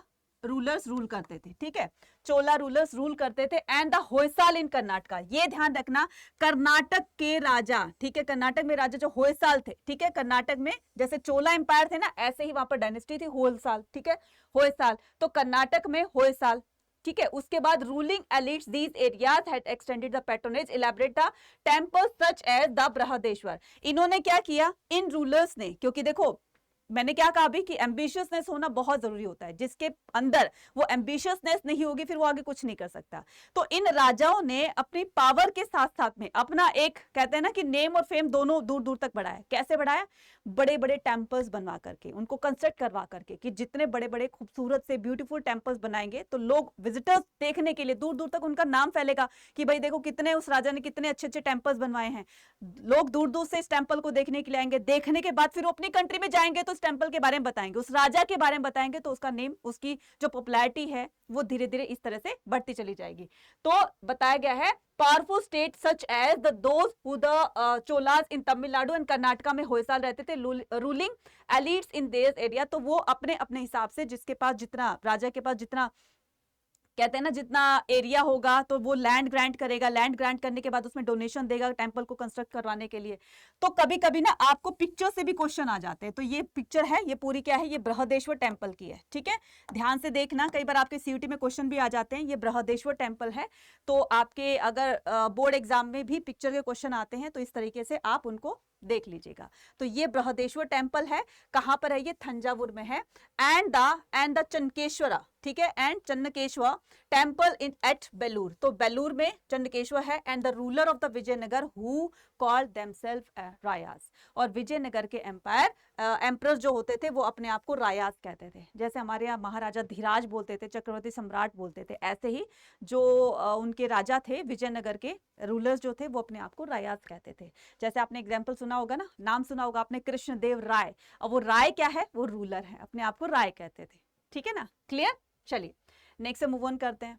रूलर्स रूल करते थे, ठीक है, चोला रूलर्स रूल करते थे। एंड द होयसाल इन कर्नाटका, ये ध्यान रखना, कर्नाटक के राजा, ठीक है, कर्नाटक में राजा जो होयसाल थे, ठीक है, कर्नाटक में जैसे चोला एम्पायर थे ना, ऐसे ही वहां पर डायनेस्टी थी होयसाल, ठीक है, होयसाल, तो कर्नाटक में होयसाल, ठीक है। उसके बाद ruling elites these areas had extended the patronage elaborate the temples such as the Brihadeshwara. इन्होंने क्या किया, इन रूलर्स ने, क्योंकि देखो मैंने क्या कहा अभी कि एम्बिशियसनेस होना बहुत जरूरी होता है, जिसके अंदर वो एम्बिशियसनेस नहीं होगी फिर वो आगे कुछ नहीं कर सकता। तो इन राजाओं ने अपनी पावर के साथ साथ में अपना एक, कहते हैं ना कि नेम और फेम दोनों दूर दूर तक बढ़ाया। कैसे बढ़ाया, बड़े बड़े टेम्पल्स बनवा करके, उनको कंस्ट्रक्ट करवा करके, कि जितने बड़े बड़े खूबसूरत से ब्यूटीफुल टेम्पल्स बनाएंगे तो लोग विजिटर्स देखने के लिए दूर दूर तक उनका नाम फैलेगा कि भाई देखो कितने उस राजा ने कितने अच्छे अच्छे टेम्पल्स बनवाए हैं। लोग दूर दूर से इस टेम्पल को देखने के लिए आएंगे, देखने के बाद फिर वो अपनी कंट्री में जाएंगे तो टेंपल के बारे में बताएंगे, उस राजा के बारे में बताएंगे, तो उसका नेम, उसकी जो पॉपुलैरिटी है वो धीरे धीरे इस तरह से बढ़ती चली जाएगी। तो बताया गया है powerful state such as the those who the Cholas in Tamil Nadu and Karnataka में होयसाल रहते थे, ruling elites in their area, तो वो अपने अपने हिसाब से, जिसके पास जितना, राजा के पास जितना, कहते हैं ना, जितना एरिया होगा तो वो लैंड ग्रांट करेगा, लैंड ग्रांट करने के बाद उसमें डोनेशन देगा टेंपल को कंस्ट्रक्ट करवाने के लिए। तो कभी कभी ना आपको पिक्चर से भी क्वेश्चन आ जाते हैं। तो ये पिक्चर है, ये पूरी क्या है, ये बृहदेश्वर टेंपल की है, ठीक है, ध्यान से देखना, कई बार आपके सीयूटी में क्वेश्चन भी आ जाते हैं। ये बृहदेश्वर टेंपल है, तो आपके अगर बोर्ड एग्जाम में भी पिक्चर के क्वेश्चन आते हैं तो इस तरीके से आप उनको देख लीजिएगा। तो ये बृहदेश्वर टेंपल है, कहां पर है, ये थंजावुर में है। एंड द चनकेश्वरा, ठीक है, and Chennakeshwara temple in at Belur, तो बेलूर में चन्नकेश्वर है। And the ruler of the Vijayanagara who called themselves Rayas, और विजयनगर के एम्परर जो होते थे वो अपने आप को रायास कहते थे। जैसे हमारे यहाँ महाराजा धीराज बोलते थे, चक्रवर्ती सम्राट बोलते थे, ऐसे ही जो उनके राजा थे विजयनगर के रूलर्स जो थे वो अपने आप को रायास कहते थे। जैसे आपने एग्जाम्पल सुना होगा ना, नाम सुना होगा आपने, कृष्णदेव राय, और वो राय क्या है, वो रूलर है, अपने आप को राय कहते थे, ठीक है ना, क्लियर। चलिए नेक्स्ट मूव ऑन करते हैं।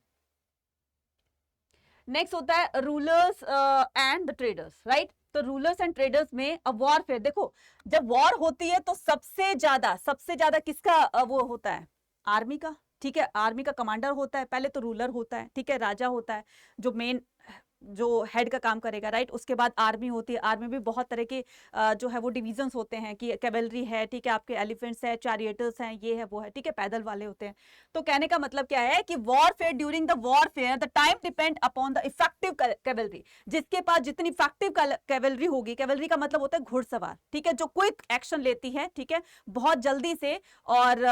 नेक्स्ट होता है rulers and the traders, right. तो रूलर्स एंड ट्रेडर्स में अब वॉरफेयर, देखो जब वॉर होती है तो सबसे ज्यादा किसका वो होता है, आर्मी का, ठीक है, आर्मी का कमांडर होता है, पहले तो रूलर होता है, ठीक है, राजा होता है जो मेन, जो हेड का काम करेगा, राइट। उसके बाद आर्मी होती है, आर्मी में बहुत तरह के जो है वो डिविजन्स होते हैं, कि कैवेलरी है, ठीक है, आपके एलिफेंट्स है, चैरियटर्स हैं, ये है वो है, ठीक है, पैदल वाले होते हैं। तो कहने का मतलब क्या है कि warfare, during the warfare the time depend upon the effective cavalry, जिसके पास जितनी इफेक्टिव कैवेलरी होगी, कैवेलरी का मतलब होता है घुड़सवार, ठीक है, जो क्विक एक्शन लेती है, ठीक है, बहुत जल्दी से, और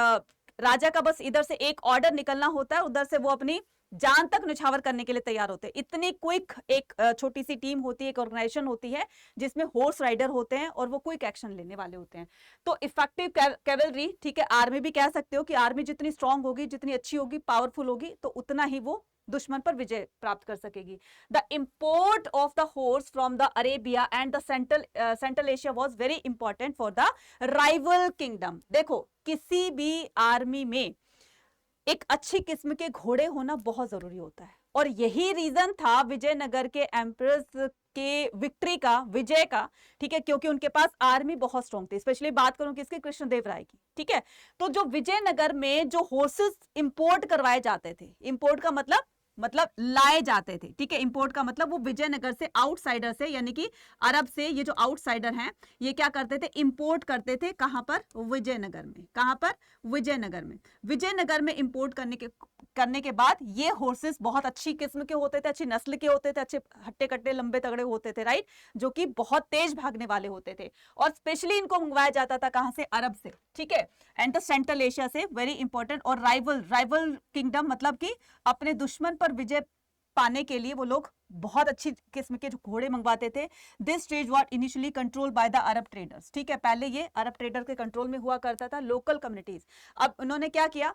राजा का बस इधर से एक ऑर्डर निकलना होता है, उधर से वो अपनी जान तक निछावर करने के लिए तैयार होते हैं। इतनी क्विक एक छोटी सी टीम होती है, एक ऑर्गेनाइजेशन होती है जिसमें हॉर्स राइडर होते हैं और वो क्विक एक्शन लेने वाले होते हैं। तो इफेक्टिव कैवेलरी, ठीक है, आर्मी भी कह सकते हो कि आर्मी जितनी स्ट्रांग होगी, जितनी अच्छी होगी, पावरफुल होगी, तो उतना ही वो दुश्मन पर विजय प्राप्त कर सकेगी। The import of the horse from the Arabia and the central Asia was very important for the rival kingdom. देखो किसी भी आर्मी में एक अच्छी किस्म के घोड़े होना बहुत जरूरी होता है, और यही रीजन था विजयनगर के एम्परर्स के विक्ट्री का, विजय का, ठीक है, क्योंकि उनके पास आर्मी बहुत स्ट्रांग थी। स्पेशली बात करूं किसके, कृष्णदेव राय की, ठीक है। तो जो विजयनगर में जो हॉर्सेस इंपोर्ट करवाए जाते थे, इंपोर्ट का मतलब मतलब लाए जाते थे, ठीक है। इंपोर्ट का मतलब वो विजयनगर से, आउटसाइडर से, यानी कि अरब से ये जो आउटसाइडर हैं ये क्या करते थे, इंपोर्ट करते थे। कहां पर, विजयनगर में। कहां पर, विजयनगर में। विजयनगर में इंपोर्ट करने के बाद ये हॉर्सेस बहुत अच्छी किस्म के होते थे, अच्छी नस्ल के होते थे, अच्छे हट्टे कट्टे लंबे तगड़े होते थे, राइट, जो कि बहुत तेज भागने वाले होते थे। और स्पेशली इनको मंगवाया जाता था कहां से, अरब से, ठीक है, एंड द सेंट्रल एशिया से, वेरी इंपॉर्टेंट। और राइवल किंगडम, मतलब कि अपने दुश्मन पर विजय पाने के लिए वो लोग बहुत अच्छी किस्म के घोड़े मंगवाते थे। This trade was initially control by the Arab traders, ठीक है। पहले ये अरब ट्रेडर के कंट्रोल में हुआ करता था, लोकल कम्युनिटीज। अब उन्होंने क्या किया,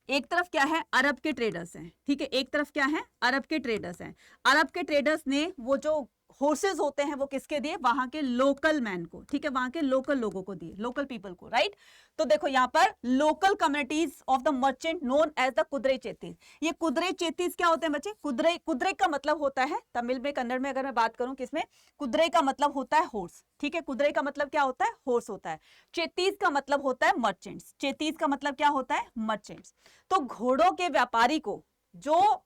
एक तरफ क्या है, अरब के ट्रेडर्स हैं, ठीक है, एक तरफ क्या है, अरब के ट्रेडर्स हैं। अरब के ट्रेडर्स ने वो जो हॉर्सेस होते हैं वो किसके दिए, वहां के लोकल मैन को, ठीक है, वहां के लोकल लोगों को दिए, लोकल पीपल को, राइट। तो देखो यहाँ पर local communities of the merchant known as the Kudure Chettis. ये कुदरे चेतीस क्या होते हैं बच्चे, कुदरे, कुदरे का मतलब होता है तमिल में, कन्नड़ में अगर मैं बात करूं किसमें, कुदरे का मतलब होता है हॉर्स, ठीक है। कुदरे का मतलब क्या होता है, हॉर्स होता है। चेतीस का मतलब होता है मर्चेंट्स, चेतीस का मतलब क्या होता है, मर्चेंट्स। तो घोड़ों के व्यापारी को, जो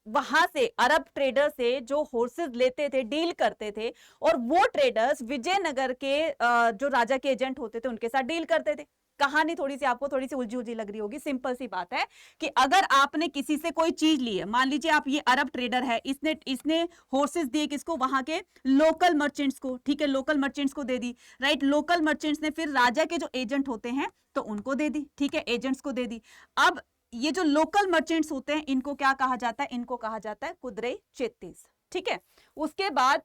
वहां से अरब ट्रेडर से जो हॉर्सेस लेते थे, डील करते थे, और वो ट्रेडर्स विजयनगर के जो राजा के एजेंट होते थे उनके साथ डील करते थे। कहानी थोड़ी सी आपको थोड़ी सी उलझी उलझी लग रही होगी, सिंपल सी बात है कि अगर आपने किसी से कोई चीज ली है, मान लीजिए आप, ये अरब ट्रेडर है, इसने हॉर्सेस दिए किसको, वहां के लोकल मर्चेंट्स को, ठीक है, लोकल मर्चेंट्स को दे दी, राइट। लोकल मर्चेंट्स ने फिर राजा के जो एजेंट होते हैं तो उनको दे दी, ठीक है, एजेंट्स को दे दी। अब ये जो लोकल मर्चेंट्स होते हैं इनको क्या कहा जाता है, इनको कहा जाता है कुदरे चेतीस, ठीक है। उसके बाद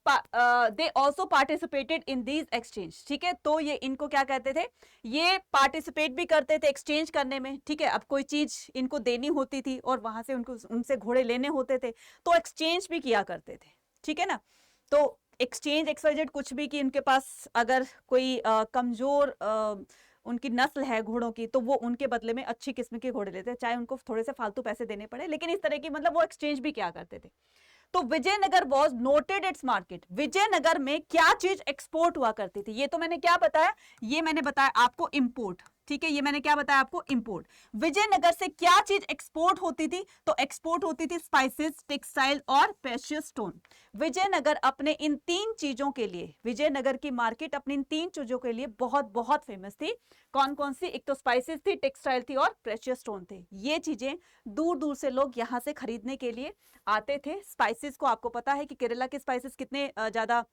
they also participated in these exchange, ठीक है। तो ये इनको क्या कहते थे, ये पार्टिसिपेट भी करते थे एक्सचेंज करने में, ठीक है। अब कोई चीज इनको देनी होती थी और वहां से उनको, उनसे घोड़े लेने होते थे, तो एक्सचेंज भी किया करते थे, ठीक है ना। तो एक्सचेंज एक्सवाइजेड कुछ भी, कि उनके पास अगर कोई कमजोर उनकी नस्ल है घोड़ों की, तो वो उनके बदले में अच्छी किस्म के घोड़े लेते हैं, चाहे उनको थोड़े से फालतू पैसे देने पड़े, लेकिन इस तरह की, मतलब वो एक्सचेंज भी क्या करते थे। तो Vijayanagara was noted its market. Vijayanagara में क्या चीज एक्सपोर्ट हुआ करती थी, ये तो मैंने क्या बताया, ये मैंने बताया आपको इंपोर्ट, ठीक है, ये मैंने क्या बताया आपको, इंपोर्ट। विजयनगर से क्या चीज एक्सपोर्ट होती थी, तो एक्सपोर्ट होती थी स्पाइसेस, टेक्सटाइल और प्रेशियस स्टोन। विजयनगर अपने इन तीन चीजों के लिए, विजयनगर की मार्केट अपनी इन तीन चीजों के लिए बहुत बहुत फेमस थी। कौन कौन सी, एक तो स्पाइसेस थी, टेक्सटाइल थी और प्रेशियस स्टोन थे। ये चीजें दूर दूर से लोग यहाँ से खरीदने के लिए आते थे। स्पाइसेस को आपको पता है कि केरला के स्पाइसेस कितने ज्यादा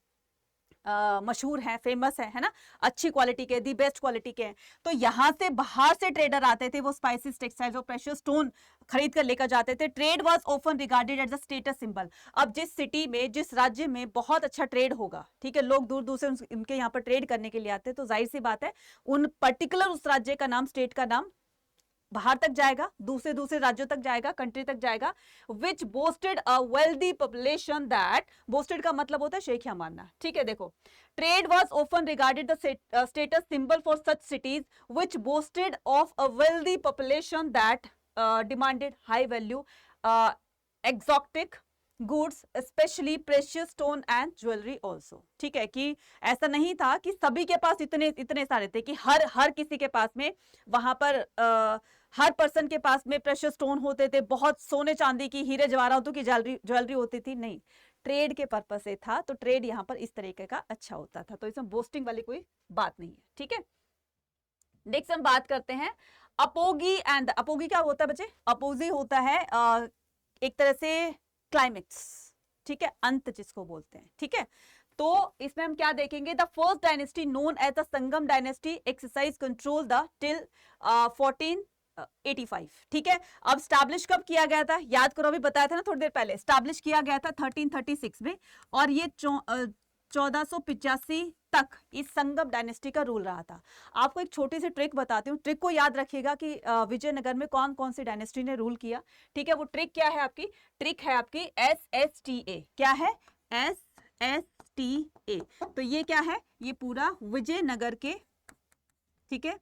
मशहूर हैं, फेमस है ना, अच्छी क्वालिटी के, दी बेस्ट क्वालिटी के हैं। तो यहाँ से बाहर से ट्रेडर आते थे, वो स्पाइसेस, टेक्सटाइल्स और प्रेशियस स्टोन खरीद कर लेकर जाते थे। Trade was often regarded as a status symbol. अब जिस सिटी में, जिस राज्य में बहुत अच्छा ट्रेड होगा, ठीक है, लोग दूर दूर से उनके यहाँ पर ट्रेड करने के लिए आते हैं, तो जाहिर सी बात है उन पर्टिकुलर उस राज्य का नाम, स्टेट का नाम बाहर तक जाएगा, दूसरे दूसरे राज्यों तक जाएगा, कंट्री तक जाएगा। Which boasted a wealthy population, that, boasted का मतलब होता है शेखिया मानना, ठीक है। देखो, trade was often regarded the status symbol for such cities which boasted of a wealthy population that demanded high value exotic goods, specially precious stone and jewellery also, ठीक है। कि ऐसा नहीं था कि सभी के पास इतने इतने सारे थे, कि हर किसी के पास में वहां पर हर पर्सन के पास में प्रेशियस स्टोन होते थे, बहुत सोने चांदी की, हीरे जवाहरातों की ज्वेलरी होती थी, नहीं। ट्रेड के पर्पस से था, तो ट्रेड यहाँ पर इस तरीके का अच्छा होता था, तो इसमें बोस्टिंग वाली कोई बात नहीं है, ठीक है। नेक्स्ट हम बात करते हैं अपोगी एंड, अपोगी क्या होता है बच्चे, अपोजी होता है एक तरह से क्लाइमेक्स, ठीक है, अंत जिसको बोलते हैं, ठीक है। तो इसमें हम क्या देखेंगे, the first dynasty known as the Sangama dynasty exercise control the till 1485, ठीक है। अब स्टैब्लिश कब किया गया था, याद करो, अभी बताया था ना थोड़ी देर पहले, स्टैब्लिश किया गया था 1336 में, और ये 1485 तक इस संगम डायनेस्टी का रूल रहा था। आपको एक छोटी सी ट्रिक बताती हूँ, ट्रिक को याद रखिएगा कि विजयनगर में कौन कौन सी डायनेस्टी ने रूल किया, ठीक है। वो ट्रिक क्या है आपकी, ट्रिक है आपकी SSTA, क्या है, SSTA। तो ये क्या है, ये पूरा विजयनगर के, ठीक है,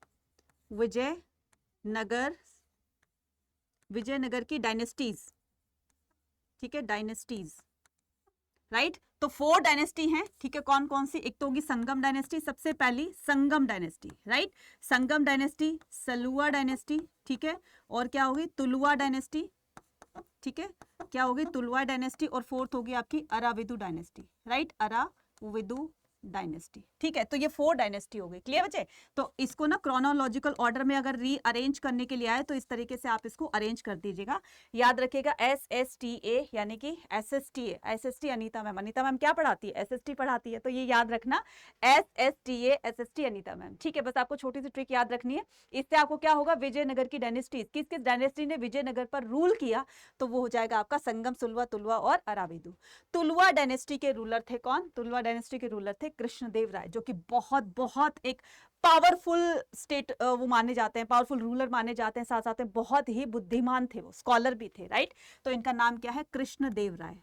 विजयनगर की डायनेस्टीज, ठीक है, डायनेस्टीज, राइट। तो 4 डायनेस्टी हैं, ठीक है, कौन कौन सी, एक तो होगी संगम डायनेस्टी, सबसे पहली संगम डायनेस्टी, राइट, संगम डायनेस्टी, सलुआ डायनेस्टी, ठीक है, और क्या होगी, तुलुआ डायनेस्टी, ठीक है, क्या होगी, तुलवा डायनेस्टी, और फोर्थ होगी आपकी Aravidu dynasty, right, Aravidu dynasty. ठीक है, तो ये 4 डायनेस्टी हो गई। क्लियर बच्चे? तो इसको ना क्रोनोलॉजिकल ऑर्डर में अगर रीअरेंज करने के लिए आए तो इस तरीके से आप इसको अरेंज कर दीजिएगा। याद रखिएगा SSTA यानी कि SST अनीता मैम क्या पढ़ाती है? SST पढ़ाती है, तो ये याद रखना, SST अनीता मैम। ठीक है, बस आपको छोटी सी ट्रिक याद रखनी है। इससे आपको क्या होगा, विजयनगर की डायनेस्टी, किस किस डायनेस्टी ने विजयनगर पर रूल किया, तो वो हो जाएगा आपका संगम, सुलवा, तुलवा और अराविदु। तुलवा डायनेस्टी के रूलर थे कौन? तुलवा डायनेस्टी के रूलर थे कृष्णदेव राय, जो कि बहुत बहुत एक पावरफुल स्टेट वो माने जाते हैं, पावरफुल रूलर माने जाते हैं, साथ साथ में बहुत ही बुद्धिमान थे, वो स्कॉलर भी थे, राइट। तो इनका नाम क्या है? कृष्णदेव राय।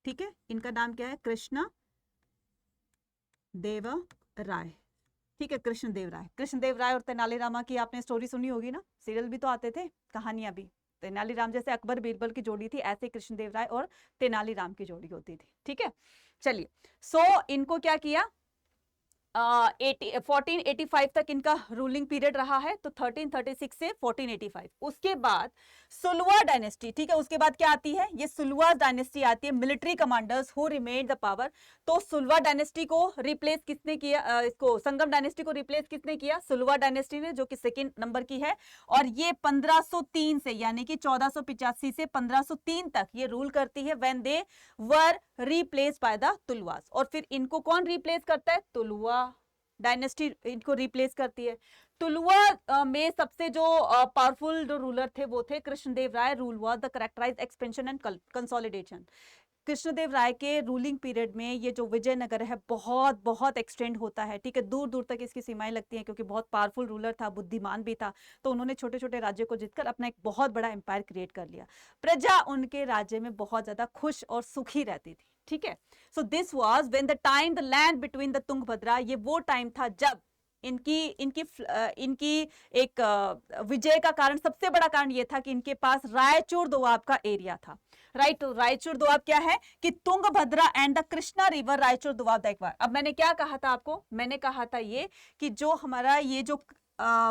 ठीक है, इनका नाम क्या है? कृष्णदेव राय। ठीक है, कृष्णदेव राय। कृष्णदेव राय और तेनालीरामा की आपने स्टोरी सुनी होगी ना, सीरियल भी तो आते थे, कहानियां भी। तेनालीराम जैसे अकबर बीरबल की जोड़ी थी, ऐसे कृष्णदेव राय और तेनालीराम की जोड़ी होती थी। ठीक है, चलिए, सो इनको क्या किया, 1485 तक इनका रूलिंग पीरियड रहा है, तो 1336 से 1485। उसके बाद सुलवा डायनेस्टी, ठीक है, उसके बाद क्या आती है? ये सुलवा डायनेस्टी आती है, military commanders who remained the power. तो सुलवा डायनेस्टी को रिप्लेस किसने किया? इसको संगम डायनेस्टी को रिप्लेस किसने किया? सुलवा डायनेस्टी ने, जो कि सेकंड नंबर की है। और ये 1503 से यानी कि 1485 से 1503 तक ये रूल करती है, when they were replace by the Tuluvas. और फिर इनको कौन रिप्लेस करता है? तुलवा डायनेस्टी इनको रिप्लेस करती है। तुलवा में सबसे जो पावरफुल जो रूलर थे वो थे Krishnadeva Raya. Rule was the characterise expansion and consolidation. Krishnadeva Raya के रूलिंग पीरियड में ये जो विजयनगर है बहुत बहुत एक्सटेंड होता है। ठीक है, दूर दूर तक इसकी सीमाएं लगती हैं, क्योंकि बहुत पावरफुल रूलर था, बुद्धिमान भी था, तो उन्होंने छोटे छोटे राज्यों को जीतकर अपना एक बहुत बड़ा एम्पायर क्रिएट कर लिया। प्रजा उनके राज्य में बहुत ज्यादा खुश और सुखी रहती थी। ठीक है, so this was when the time the land between the Tungabhadra, ये वो टाइम था जब इनकी एक विजय का कारण, सबसे बड़ा कारण ये था कि इनके पास रायचूर दोआब का एरिया था, राइट। तो रायचूर दोआब क्या है कि Tungabhadra and the Krishna river Raichur Doab एक बार। अब मैंने क्या कहा था आपको? मैंने कहा था ये कि जो हमारा ये जो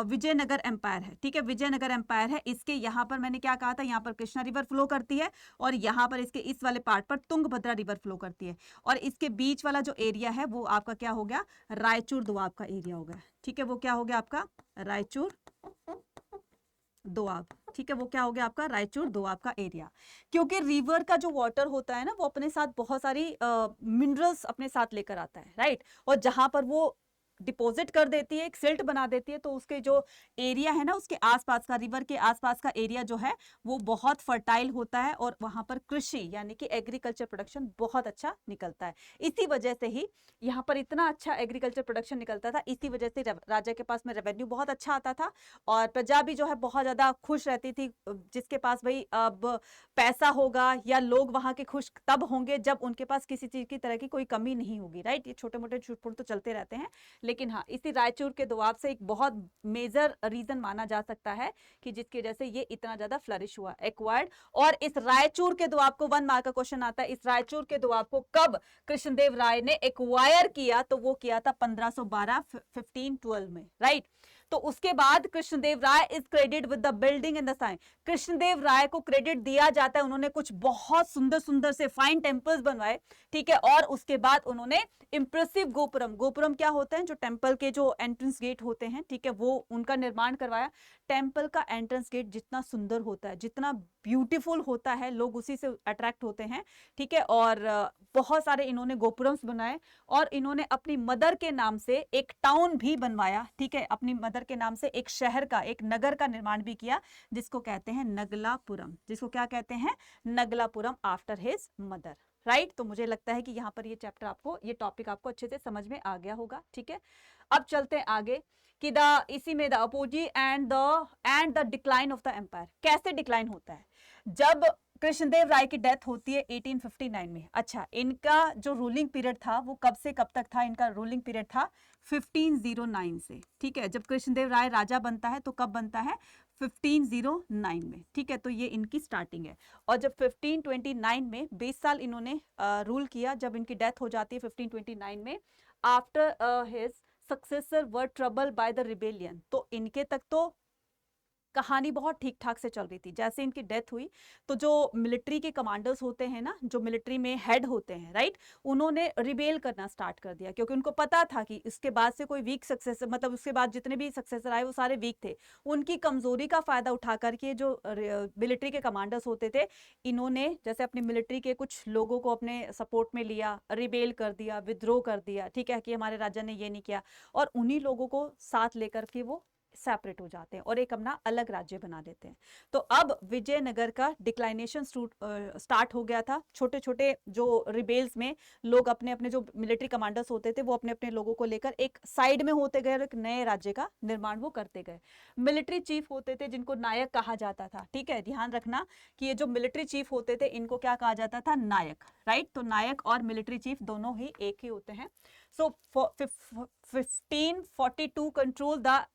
विजयनगर एम्पायर है, ठीक है, विजयनगर एम्पायर है, इसके यहाँ पर मैंने क्या कहा था, यहाँ पर कृष्णा रिवर फ्लो करती है और यहाँ पर इसके इस वाले पार्ट पर तुंगभद्रा रिवर फ्लो करती है, और इसके बीच वाला जो एरिया है वो आपका क्या हो गया? रायचूर दोआब का एरिया हो गया। ठीक है, वो क्या हो गया आपका? रायचूर दोआब। ठीक है, वो क्या हो गया आपका? रायचूर दोआब का एरिया। क्योंकि रिवर का जो वाटर होता है ना, वो अपने साथ बहुत सारी मिनरल्स अपने साथ लेकर आता है, राइट। और जहां पर वो डिपॉजिट कर देती है, एक सिल्ट बना देती है, तो उसके जो एरिया है ना, उसके आसपास का, रिवर के आसपास का एरिया जो है वो बहुत फर्टाइल होता है, और वहां पर कृषि यानी कि एग्रीकल्चर प्रोडक्शन बहुत अच्छा निकलता है। इसी वजह से ही यहाँ पर इतना अच्छा एग्रीकल्चर प्रोडक्शन निकलता था, इसी वजह से राजा के पास में रेवेन्यू बहुत अच्छा आता था, और प्रजा भी जो है बहुत ज्यादा खुश रहती थी। जिसके पास भाई अब पैसा होगा या लोग वहां के खुश तब होंगे जब उनके पास किसी चीज की तरह की कोई कमी नहीं होगी, राइट। ये छोटे मोटे छुटपुट तो चलते रहते हैं, लेकिन हाँ, इसी रायचूर के दोआब से एक बहुत मेजर रीजन माना जा सकता है कि जिसकी वजह से ये इतना ज्यादा फ्लरिश हुआ, एक्वायर्ड। और इस रायचूर के दोआब को 1 मार्क का क्वेश्चन आता है, इस रायचूर के दोआब को कब कृष्णदेव राय ने एक्वायर किया? तो वो किया था 1512 1512 में, राइट। तो उसके बाद Krishnadeva Raya is credit with the building in the sign. Krishnadeva Raya को क्रेडिट दिया जाता है, उन्होंने कुछ बहुत सुंदर सुंदर से फाइन टेम्पल्स बनवाए, ठीक है। और उसके बाद उन्होंने इंप्रेसिव गोपुरम, गोपुरम क्या होते हैं? जो टेम्पल के जो एंट्रेंस गेट होते हैं, ठीक है, वो उनका निर्माण करवाया। टेम्पल का एंट्रेंस गेट जितना सुंदर होता है, जितना ब्यूटीफुल होता है, लोग उसी से अट्रैक्ट होते हैं, ठीक है। और बहुत सारे इन्होंने गोपुरम्स बनाए, और इन्होंने अपनी मदर के नाम से एक टाउन भी बनवाया, ठीक है, अपनी मदर के नाम से एक शहर का, एक नगर का निर्माण भी किया, जिसको कहते हैं नगलापुरम। जिसको क्या कहते हैं? नगलापुरम, आफ्टर हिज मदर, राइट। तो मुझे लगता है कि यहाँ पर ये चैप्टर आपको, ये टॉपिक आपको अच्छे से समझ में आ गया होगा, ठीक है। अब चलते हैं आगे कि इसी में the apogee and the decline of the empire. कैसे डिक्लाइन होता है? जब कृष्णदेव राय की डेथ होती है 1859 में। अच्छा, इनका जो रूलिंग पीरियड था वो कब से कब तक था? इनका रूलिंग पीरियड था 1509 से, ठीक है। जब कृष्णदेव राय राजा बनता है तो कब बनता है? 1509 में, ठीक है। तो ये इनकी स्टार्टिंग है। और जब 1529 में 20 साल इन्होंने रूल किया, जब इनकी डेथ हो जाती है 1529 में, after his successor were trouble by the rebellion. तो इनके तक तो कहानी बहुत ठीक ठाक से चल रही थी। जैसे इनकी डेथ हुई तो जो मिलिट्री के कमांडर्स होते हैं ना, जो मिलिट्री में हेड होते हैं, राइट, उन्होंने रिबेल करना स्टार्ट कर दिया, क्योंकि उनको पता था कि इसके बाद से कोई वीक सक्सेसर, मतलब उसके बाद जितने भी सक्सेसर आए वो सारे वीक थे। उनकी कमजोरी का फायदा उठा करके जो मिलिट्री के कमांडर्स होते थे, इन्होंने जैसे अपनी मिलिट्री के कुछ लोगों को अपने सपोर्ट में लिया, रिबेल कर दिया, विद्रोह कर दिया, ठीक है, कि हमारे राजा ने ये नहीं किया, और उन्हीं लोगों को साथ लेकर के वो सेपरेट हो जाते हैं और एक अपना अलग राज्य बना लेते हैं। तो अब विजयनगर का डिक्लाइनेशन स्टार्ट हो गया था। छोटे छोटे जो रिबेल्स में लोग अपने अपने जो मिलिट्री कमांडर्स होते थे वो अपने अपने लोगों को लेकर एक साइड में होते गए और एक नए राज्य का निर्माण वो करते गए। मिलिट्री चीफ होते थे जिनको नायक कहा जाता था, ठीक है, ध्यान रखना कि ये जो मिलिट्री चीफ होते थे इनको क्या कहा जाता था, नायक, राइट। तो नायक और मिलिट्री चीफ दोनों ही एक ही होते हैं। So for 1542 control the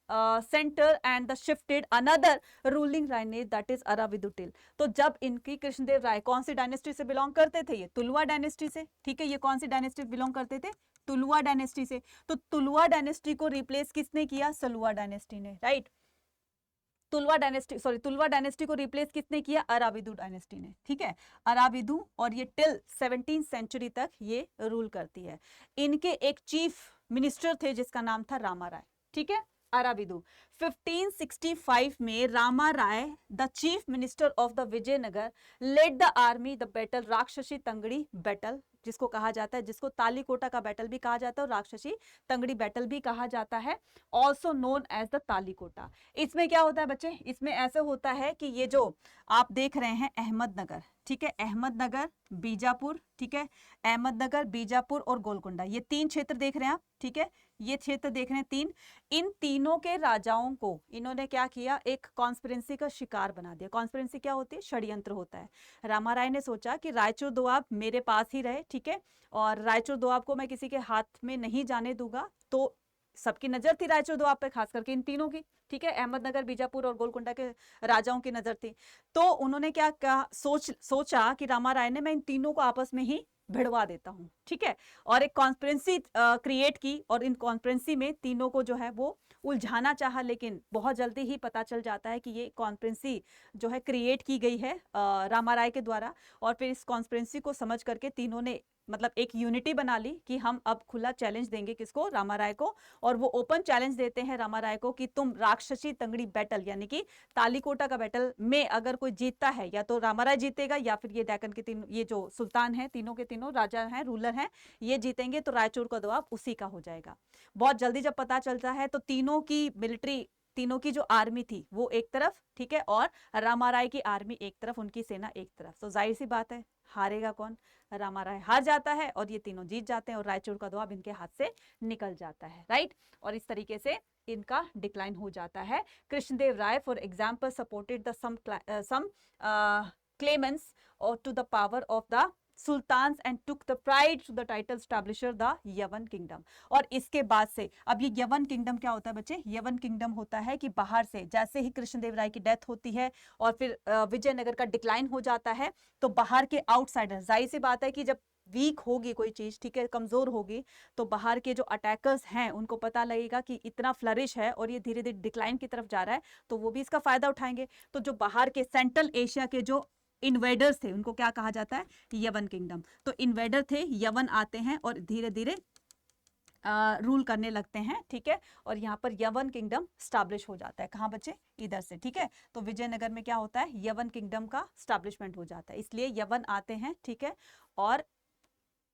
center and the shifted another ruling lineage, that is Aravidutil। तो जब इनकी कृष्णदेव राय कौन सी डायनेस्टी से बिलोंग करते थे, ये तुलुआ डायनेस्टी से, ठीक है, ये कौन सी डायनेस्टी से बिलोंग करते थे, तुलुआ डायनेस्टी से। तो तुलुआ डायनेस्टी को रिप्लेस किसने किया, सलुआ डायनेस्टी ने, राइट। तुलुआ डायनेस्टी को रिप्लेस किसने किया, अराविदु डायनेस्टी ने, ठीक है, अराविदु। और ये टिल 17th सेंचुरी तक ये रूल करती है। इनके एक चीफ मिनिस्टर थे जिसका नाम था रामा राय, ठीक है, अराविदु। 1565 में Rama Raya, the chief minister of the Vijayanagara, led the army the battle Rakshasi Tangadi battle, जिसको कहा जाता है, जिसको तालीकोटा का बैटल भी कहा जाता है और राक्षसी तंगड़ी बैटल भी कहा जाता है, also known as the Talikota. इसमें क्या होता है बच्चे, इसमें ऐसे होता है कि ये जो आप देख रहे हैं अहमदनगर, ठीक है, अहमदनगर, बीजापुर, ठीक है, अहमदनगर, बीजापुर और गोलकुंडा, ये तीन क्षेत्र देख रहे हैं आप, ठीक है, ये क्षेत्र देख रहे हैं तीन। इन तीनों के राजाओं को इन्होंने क्या किया, एक कॉन्स्पिरेंसी का शिकार बना दिया। कॉन्स्पिरेंसी क्या होती है, षड्यंत्र होता है। रामा राय ने सोचा कि रायचूर दोआब मेरे पास ही रहे, ठीक है, और रायचूर दोआब को मैं किसी के हाथ में नहीं जाने दूंगा। तो सबकी नजर थी रायचूर दोआब पे, खास करके इन तीनों की, ठीक है, अहमदनगर, बीजापुर और गोलकुंडा के राजाओं की नजर थी। तो उन्होंने क्या कहा, सोचा कि रामा राय ने, मैं इन तीनों को आपस में ही भिड़वा देता हूं, ठीक है, और एक कॉन्स्पिरेंसी क्रिएट की, और इन कॉन्स्पिरेंसी में तीनों को जो है वो उलझाना चाहा, लेकिन बहुत जल्दी ही पता चल जाता है कि ये कॉन्स्पिरेंसी जो है क्रिएट की गई है रामा राय के द्वारा। और फिर इस कॉन्स्पिरेंसी को समझ करके तीनों ने मतलब एक यूनिटी बना ली कि हम अब खुला चैलेंज देंगे किसको, रामा राय को। और वो ओपन चैलेंज देते हैं रामा राय को कि तुम राक्षसी तंगड़ी बैटल, यानी कि तालीकोटा का बैटल में अगर कोई जीतता है, या तो रामा राय जीतेगा या फिर ये डेक्कन के तीन, ये जो सुल्तान है, तीनों के तीनों राजा हैं, रूलर हैं, ये जीतेंगे तो रायचूर का दोआब उसी का हो जाएगा। बहुत जल्दी जब पता चलता है तो तीनों की मिलिट्री, तीनों की जो आर्मी थी वो एक तरफ, ठीक है, और रामा राय की आर्मी एक तरफ, उनकी सेना एक तरफ। तो जाहिर सी बात है हारेगा कौन, रामा राय हार जाता है और ये तीनों जीत जाते हैं और रायचूर का दोआब इनके हाथ से निकल जाता है, राइट। और इस तरीके से इनका डिक्लाइन हो जाता है। Krishnadeva Raya for example supported the some claimants or to the power of the sultans and took the pride to the title establisher the Yavana kingdom. और इसके बाद से अब ये यवन किंगडम क्या होता है बच्चे, यवन किंगडम होता है कि बाहर से जैसे ही कृष्णदेव राय की डेथ होती है और फिर विजयनगर का डिक्लाइन हो जाता है, तो बाहर के आउटसाइडर, जाहिर सी बात है कि जब वीक होगी कोई चीज, ठीक है, कमजोर होगी, तो बाहर के जो अटैकर्स हैं उनको पता लगेगा कि इतना फ्लरिश है और ये धीरे धीरे डिक्लाइन की तरफ जा रहा है, तो वो भी इसका फायदा उठाएंगे। तो जो बाहर के सेंट्रल एशिया के जो इन्वेडर्स थे उनको क्या कहा जाता है, यवन किंगडम। तो इन्वेडर थे, यवन आते हैं और धीरे धीरे रूल करने लगते हैं, ठीक है, और यहाँ पर यवन किंगडम स्टैब्लिश हो जाता है। कहाँ बच्चे, इधर से, ठीक है। तो विजयनगर में क्या होता है, यवन किंगडम का स्टैब्लिशमेंट हो जाता है, इसलिए यवन आते हैं, ठीक है, और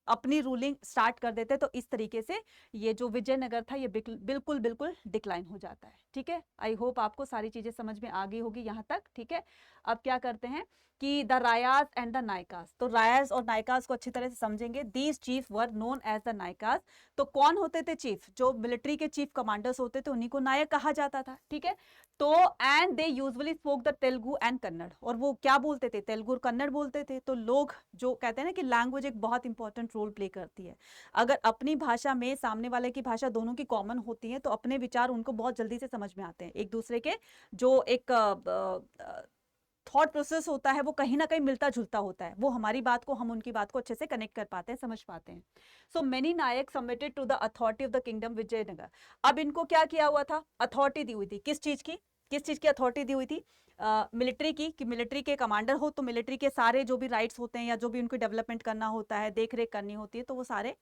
अपनी रूलिंग स्टार्ट कर देते। तो इस तरीके से ये जो विजयनगर था ये बिल्कुल बिल्कुल डिक्लाइन हो जाता है, ठीक है। आई होप आपको सारी चीजें समझ में आ गई होगी यहाँ तक, ठीक है। अब क्या करते हैं कि the Rayas and the Nayakas, तो रायाज और नायकास को अच्छी तरह से समझेंगे। These chief were known as the Nayakas. तो कौन होते थे चीफ, जो मिलिट्री के चीफ कमांडर्स होते थे उन्हीं को नायक कहा जाता था, ठीक है। तो and they usually spoke the Telugu and Kannada, और वो क्या बोलते थे, तेलुगु और कन्नड़ बोलते थे। तो लोग जो कहते हैं ना कि लैंग्वेज एक बहुत इंपॉर्टेंट रोल प्ले करती है। अगर अपनी भाषा में सामने वाले की भाषा दोनों की कॉमन होती है तो अपने विचार उनको बहुत जल्दी से समझ में आते हैं। एक दूसरे के जो एक थॉट प्रोसेस होता है वो कहीं ना कहीं मिलता जुलता होता है, वो हमारी बात को, हम उनकी बात को अच्छे से कनेक्ट कर पाते हैं, समझ पाते हैं। So many nayak submitted to the authority of the kingdom Vijayanagara. अब इनको क्या किया हुआ था, अथॉरिटी दी हुई थी किस चीज की, किस चीज की अथॉरिटी दी हुई थी? मिलिट्री की, कि मिलिट्री के कमांडर हो तो मिलिट्री के सारे जो भी राइट्स होते हैं या जो भी उनको डेवलपमेंट करना होता है, देख रेख करनी होती है, तो वो सारे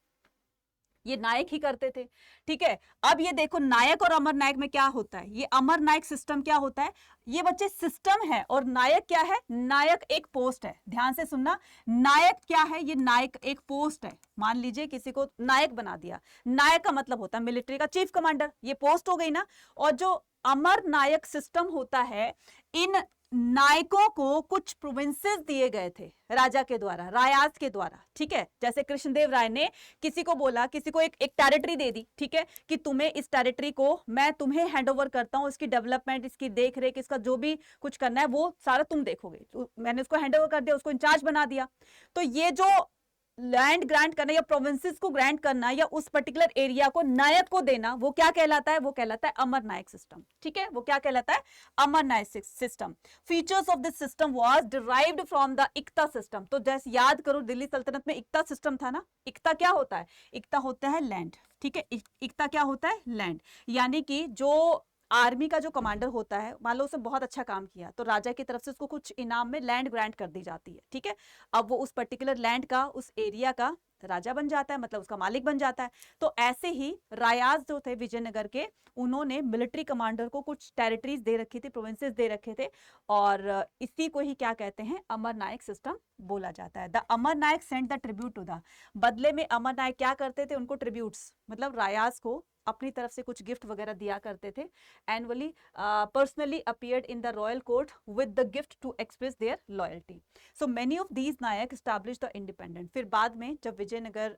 ये नायक ही करते थे। ठीक है, अब ये देखो नायक और अमर नायक में क्या होता है, ये अमर नायक सिस्टम क्या होता है, ये बच्चे सिस्टम है, और नायक क्या है, नायक एक पोस्ट है। ध्यान से सुनना, नायक क्या है, ये नायक एक पोस्ट है। मान लीजिए किसी को नायक बना दिया, नायक का मतलब होता है मिलिट्री का चीफ कमांडर, ये पोस्ट हो गई ना। और जो अमर नायक सिस्टम होता है, इन नायकों को कुछ प्रोविंसेस दिए गए थे राजा के द्वारा, रायाज के द्वारा। ठीक है, जैसे कृष्णदेव राय ने किसी को बोला, किसी को एक टेरिटरी दे दी, ठीक है, कि तुम्हें इस टेरिटरी को मैं तुम्हें हैंड ओवर करता हूं, इसकी डेवलपमेंट, इसकी देख रेख, इसका जो भी कुछ करना है वो सारा तुम देखोगे। तो मैंने उसको हैंड ओवर कर दिया, उसको इंचार्ज बना दिया। तो ये जो लैंड ग्रांट करना या प्रोविंसेस को ग्रांट करना या उस पर्टिकुलर एरिया को नायक को देना, वो क्या कहलाता है, वो कहलाता है अमर नायक सिस्टम। ठीक है, वो क्या कहलाता है, Amar Nayak system. Features of this system was derived from the iqta system. तो जैसे याद करो दिल्ली सल्तनत में इक्ता सिस्टम था ना। इक्ता क्या होता है, इक्ता होता है लैंड। ठीक है, इक्ता क्या होता है, लैंड। यानी कि जो आर्मी का जो कमांडर होता है, मान लो उसने बहुत अच्छा काम किया तो राजा की तरफ से उसको कुछ इनाम में लैंड ग्रांट कर दी जाती है। ठीक है, अब वो उस पर्टिकुलर लैंड का, उस एरिया का राजा बन जाता है, मतलब उसका मालिक बन जाता है। तो ऐसे ही रायाज जो थे विजयनगर के, उन्होंने मिलिट्री कमांडर को कुछ टेरिटरीज दे रखी थी, प्रोविंसेस दे रखे थे, और इसी को ही क्या कहते हैं, अमर नायक सिस्टम बोला जाता है। The amar nayak sent the tribute to the, बदले में अमर नायक क्या करते थे, उनको ट्रिब्यूट्स मतलब रायाज को अपनी तरफ से कुछ गिफ्ट वगैरह दिया करते थे। Annually personally appeared in the royal court with the gift to express their loyalty. So many of these nayak establish the independent. फिर बाद में जब विजयनगर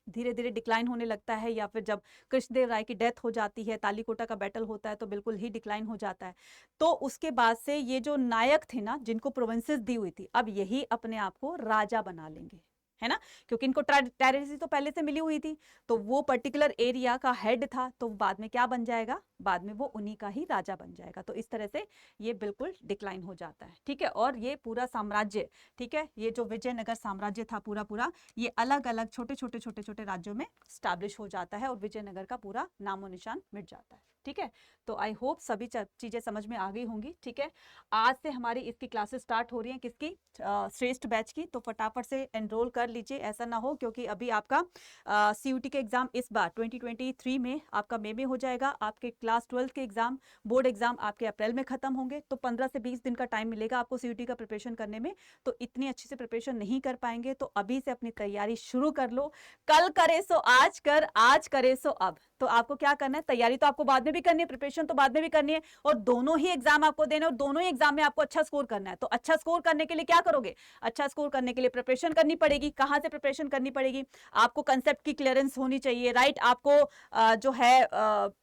धीरे धीरे डिक्लाइन होने लगता है, या फिर जब कृष्णदेव राय की डेथ हो जाती है, तालीकोटा का बैटल होता है, तो बिल्कुल ही डिक्लाइन हो जाता है। तो उसके बाद से ये जो नायक थे ना, जिनको प्रोविंसेस दी हुई थी, अब यही अपने आप को राजा बना लेंगे, है ना, क्योंकि इनको टेरिटरी तो पहले से मिली हुई थी, तो वो पर्टिकुलर एरिया का हेड था, तो बाद में क्या बन जाएगा, बाद में वो उन्हीं का ही राजा बन जाएगा। तो इस तरह से ये बिल्कुल डिक्लाइन हो जाता है। ठीक है, और ये पूरा साम्राज्य, ठीक है, ये जो विजयनगर साम्राज्य था पूरा पूरा, ये अलग अलग छोटे छोटे छोटे छोटे राज्यों में स्टैब्लिश हो जाता है, और विजयनगर का पूरा नामो निशान मिट जाता है। ठीक है, तो आई होप सभी चीजें समझ में आ गई होंगी। ठीक है, आज से हमारी इसकी क्लासेस स्टार्ट हो रही हैं, किसकी, श्रेष्ठ बैच की। तो फटाफट से एनरोल कर लीजिए, ऐसा ना हो क्योंकि अभी आपका CUT के एग्जाम इस बार 2023 में आपका मई में हो जाएगा। आपके क्लास 12 के एग्जाम, बोर्ड एग्जाम आपके अप्रैल में खत्म होंगे, तो 15 से 20 दिन का टाइम मिलेगा आपको CUT का प्रिपरेशन करने में। तो इतनी अच्छी से प्रिपरेशन नहीं कर पाएंगे, तो अभी से अपनी तैयारी शुरू कर लो। कल करे सो आज कर, आज करे सो अब। तो आपको क्या करना है, तैयारी तो आपको बाद में भी करनी है, प्रिपरेशन तो बाद में भी करनी है, और दोनों ही एग्जाम आपको देने, और दोनों ही एग्जाम में आपको अच्छा स्कोर करना है। तो अच्छा स्कोर करने के लिए क्या करोगे, अच्छा स्कोर करने के लिए प्रिपरेशन करनी पड़ेगी। कहां से प्रिपरेशन करनी पड़ेगी, आपको कंसेप्ट की क्लियरेंस होनी चाहिए, राइट। आपको जो है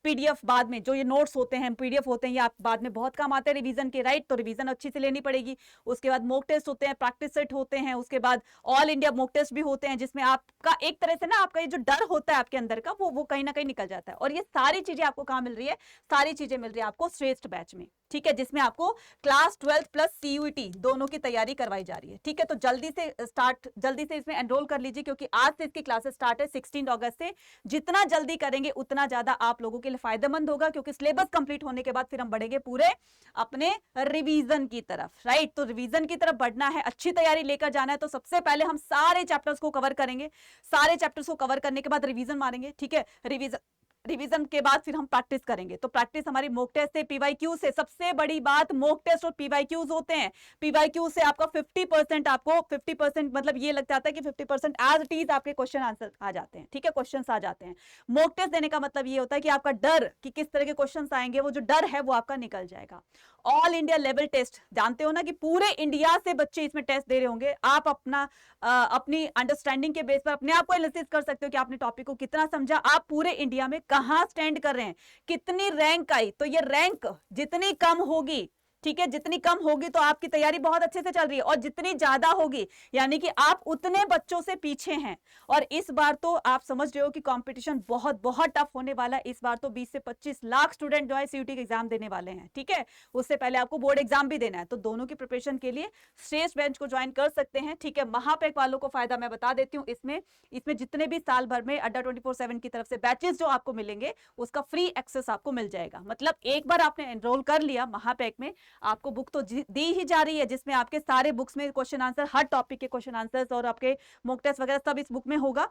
PDF बाद में, जो ये नोट्स होते हैं, PDF होते हैं, ये आप बाद में बहुत काम आते हैं रिवीजन के, राइट। तो रिवीजन अच्छी से लेनी पड़ेगी। उसके बाद मॉक टेस्ट होते हैं, प्रैक्टिस सेट होते हैं, उसके बाद ऑल इंडिया मॉक टेस्ट भी होते हैं, जिसमें आपका एक तरह से ना, आपका ये जो डर होता है आपके अंदर का, वो कहीं ना कहीं निकल जाता है। और ये सारी चीजें आपको कहां मिल रही है, सारी चीजें मिल रही है आपको श्रेष्ठ बैच में। ठीक है, जिसमें आपको क्लास 12 प्लस CUT दोनों की तैयारी करवाई जा रही है। ठीक है, तो जल्दी से इसमें एनरोल कर लीजिए, क्योंकि आज से इसकी क्लासेस स्टार्ट है 16 अगस्त से। जितना जल्दी करेंगे उतना ज्यादा आप लोगों के लिए फायदेमंद होगा, क्योंकि सिलेबस कंप्लीट होने के बाद फिर हम बढ़ेंगे पूरे अपने रिवीजन की तरफ, राइट। तो रिवीजन की तरफ बढ़ना है, अच्छी तैयारी लेकर जाना है। तो सबसे पहले हम सारे चैप्टर्स को कवर करेंगे, सारे चैप्टर्स को कवर करने के बाद रिवीजन मारेंगे। ठीक है, रिवीजन के बाद फिर हम प्रैक्टिस करेंगे। तो प्रैक्टिस हमारी मॉक टेस्ट से, PYQ से। सबसे बड़ी बात, मॉक टेस्ट और PYQs होते हैं। PYQ से आपका 50%, आपको 50% मतलब ये लग जाता है कि 50% एज इट इज आपके क्वेश्चन आंसर आ जाते हैं। ठीक है, क्वेश्चंस आ जाते हैं। मॉक टेस्ट देने का मतलब ये होता है कि आपका डर कि किस तरह के क्वेश्चंस आएंगे, वो जो डर है वो आपका निकल जाएगा। ऑल इंडिया लेवल टेस्ट, जानते हो ना कि पूरे इंडिया से बच्चे इसमें टेस्ट दे रहे होंगे। आप अपनी अंडरस्टैंडिंग के बेस पर अपने आप को एनालिसिस कर सकते हो कि आपने टॉपिक को कितना समझा, आप पूरे इंडिया में कहां स्टैंड कर रहे हैं, कितनी रैंक आई। तो ये रैंक जितनी कम होगी, ठीक है, जितनी कम होगी तो आपकी तैयारी बहुत अच्छे से चल रही है, और जितनी ज्यादा होगी यानी कि आप उतने बच्चों से पीछे हैं। और इस बार तो आप समझ रहे हो कि कंपटीशन बहुत बहुत टफ होने वाला है। इस बार तो 20 से 25 लाख स्टूडेंट जो है सीयूटी के एग्जाम देने वाले हैं। ठीक है, उससे पहले आपको बोर्ड एग्जाम भी देना है, तो दोनों की प्रिपरेशन के लिए श्रेष्ठ बेंच को ज्वाइन कर सकते हैं। ठीक है, महापैक वालों को फायदा मैं बता देती हूँ, इसमें जितने भी साल भर में अड्डा 24/7 की तरफ से बैचेस जो आपको मिलेंगे उसका फ्री एक्सेस आपको मिल जाएगा। मतलब एक बार आपने एनरोल कर लिया महापैक में, आपको बुक तो दी ही जा रही है, जिसमें आपके सारे बुक्स में क्वेश्चन आंसर, हर टॉपिक के क्वेश्चन आंसर्स और आपके मॉक टेस्ट वगैरह सब इस बुक में होगा।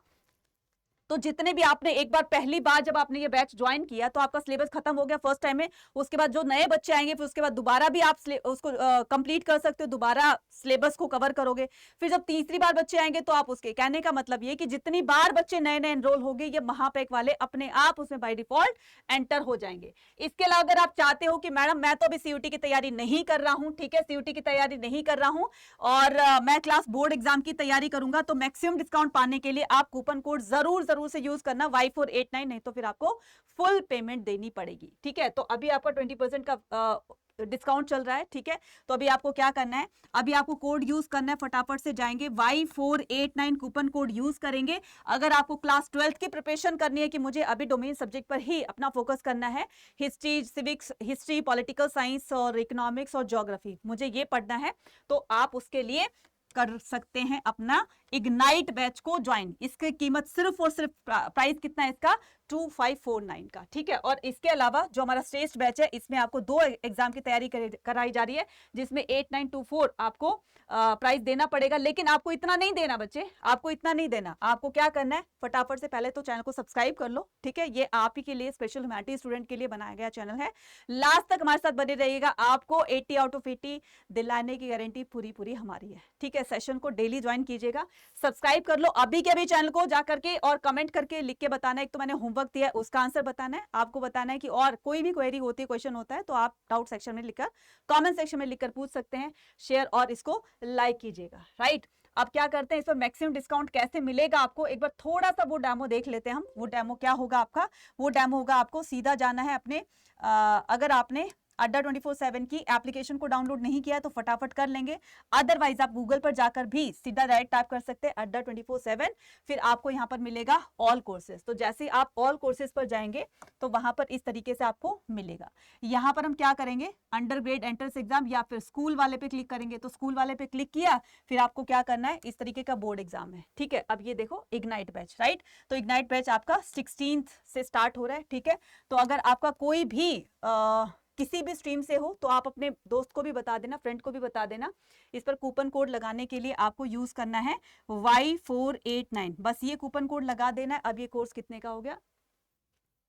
तो जितने भी आपने एक बार पहली बार जब आपने ये बैच ज्वाइन किया तो आपका सिलेबस खत्म हो गया फर्स्ट टाइम में, उसके बाद जो नए बच्चे आएंगे फिर उसके बाद दोबारा भी आप उसको कंप्लीट कर सकते हो, दोबारा सिलेबस को कवर करोगे। फिर जब तीसरी बार बच्चे आएंगे तो आप उसके कहने का मतलब ये कि जितनी बार बच्चे नए नए एनरोल होंगे ये महापैक वाले अपने आप उसमें बाय डिफॉल्ट एंटर हो जाएंगे। इसके अलावा अगर आप चाहते हो कि मैडम मैं तो अभी सीयूटी की तैयारी नहीं कर रहा हूं, ठीक है, सीयूटी की तैयारी नहीं कर रहा हूं और मैं क्लास बोर्ड एग्जाम की तैयारी करूंगा, तो मैक्सिमम डिस्काउंट पाने के लिए आप कूपन कोड जरूर से यूज करना Y489, नहीं तो फिर आपको फुल पेमेंट देनी पड़ेगी। ठीक है, तो अभी आपका 20% का डिस्काउंट चल रहा है। ठीक है, तो अभी आपको क्या करना है, अभी आपको कोड यूज करना है, फटाफट से जाएंगे Y489 कूपन कोड यूज करेंगे। अगर आपको क्लास 12th की प्रिपरेशन करनी है कि मुझे अभी डोमेन सब्जेक्ट पर ही अपना फोकस करना है, history, civics, history, political science और इकोनॉमिक्स और ज्योग्राफी, मुझे ये पढ़ना है, तो आप उसके लिए कर सकते हैं अपना इग्नाइट बैच को ज्वाइन। इसकी कीमत सिर्फ और सिर्फ, प्राइस कितना है इसका, 2549 का। ठीक है, और इसके अलावा जो हमारा श्रेष्ठ बैच है इसमें आपको 2 एग्जाम की तैयारी कराई जा रही है, जिसमें 8924 आपको प्राइस देना पड़ेगा। लेकिन आपको इतना नहीं देना बच्चे, आपको इतना नहीं देना, आपको क्या करना है, फटाफट से पहले तो चैनल को सब्सक्राइब कर लो। ठीक है, ये आप ही के लिए स्पेशल ह्यूमैनिटीज स्टूडेंट के लिए बनाया गया चैनल है। लास्ट तक हमारे साथ बने रहिएगा, आपको 80 आउट ऑफ 80 दिलाने की गारंटी पूरी हमारी है। ठीक है, सेशन को डेली ज्वाइन कीजिएगा, सब्सक्राइब कर लो अभी के अभी चैनल को जा करके, और कमेंट करके लिख के बताना, एक तो मैंने होमवर्क दिया है उसका आंसर बताना है, आपको बताना है कि और कोई भी क्वेरी होती है, क्वेश्चन होता है तो आप डाउट सेक्शन में लिखकर, कमेंट सेक्शन में लिखकर पूछ सकते हैं। शेयर और इसको लाइक कीजिएगा। राइट, अब क्या करते हैं, इस पर मैक्सिमम डिस्काउंट कैसे मिलेगा आपको, एक बार थोड़ा सा वो डेमो देख लेते हैं हम। वो डेमो क्या होगा आपका, वो डेमो होगा, आपको सीधा जाना है अपने अगर आपने अड्डा 24/7 की एप्लीकेशन को डाउनलोड नहीं किया तो फटाफट कर लेंगे, अदरवाइज आप गूगल पर जाकर भी सीधा डायरेक्ट टाइप कर सकते हैं अड्डा 24/7, फिर आपको यहाँ पर मिलेगा ऑल कोर्सेज। तो जैसे ही आप ऑल कोर्सेज पर जाएंगे तो वहां पर इस तरीके से आपको मिलेगा। यहाँ पर हम क्या करेंगे, अंडर ग्रेड एंट्रेंस एग्जाम या फिर स्कूल वाले पे क्लिक करेंगे, तो स्कूल वाले पे क्लिक किया, फिर आपको क्या करना है, इस तरीके का बोर्ड एग्जाम है। ठीक है, अब ये देखो इग्नाइट बैच, राइट, तो इग्नाइट बैच आपका 16th से स्टार्ट हो रहा है। ठीक है, तो अगर आपका कोई भी किसी भी स्ट्रीम से हो तो आप अपने दोस्त को भी बता देना, फ्रेंड को भी बता देना। इस पर कूपन कोड लगाने के लिए आपको यूज करना है Y489, बस ये कूपन कोड लगा देना है। अब ये कोर्स कितने का हो गया,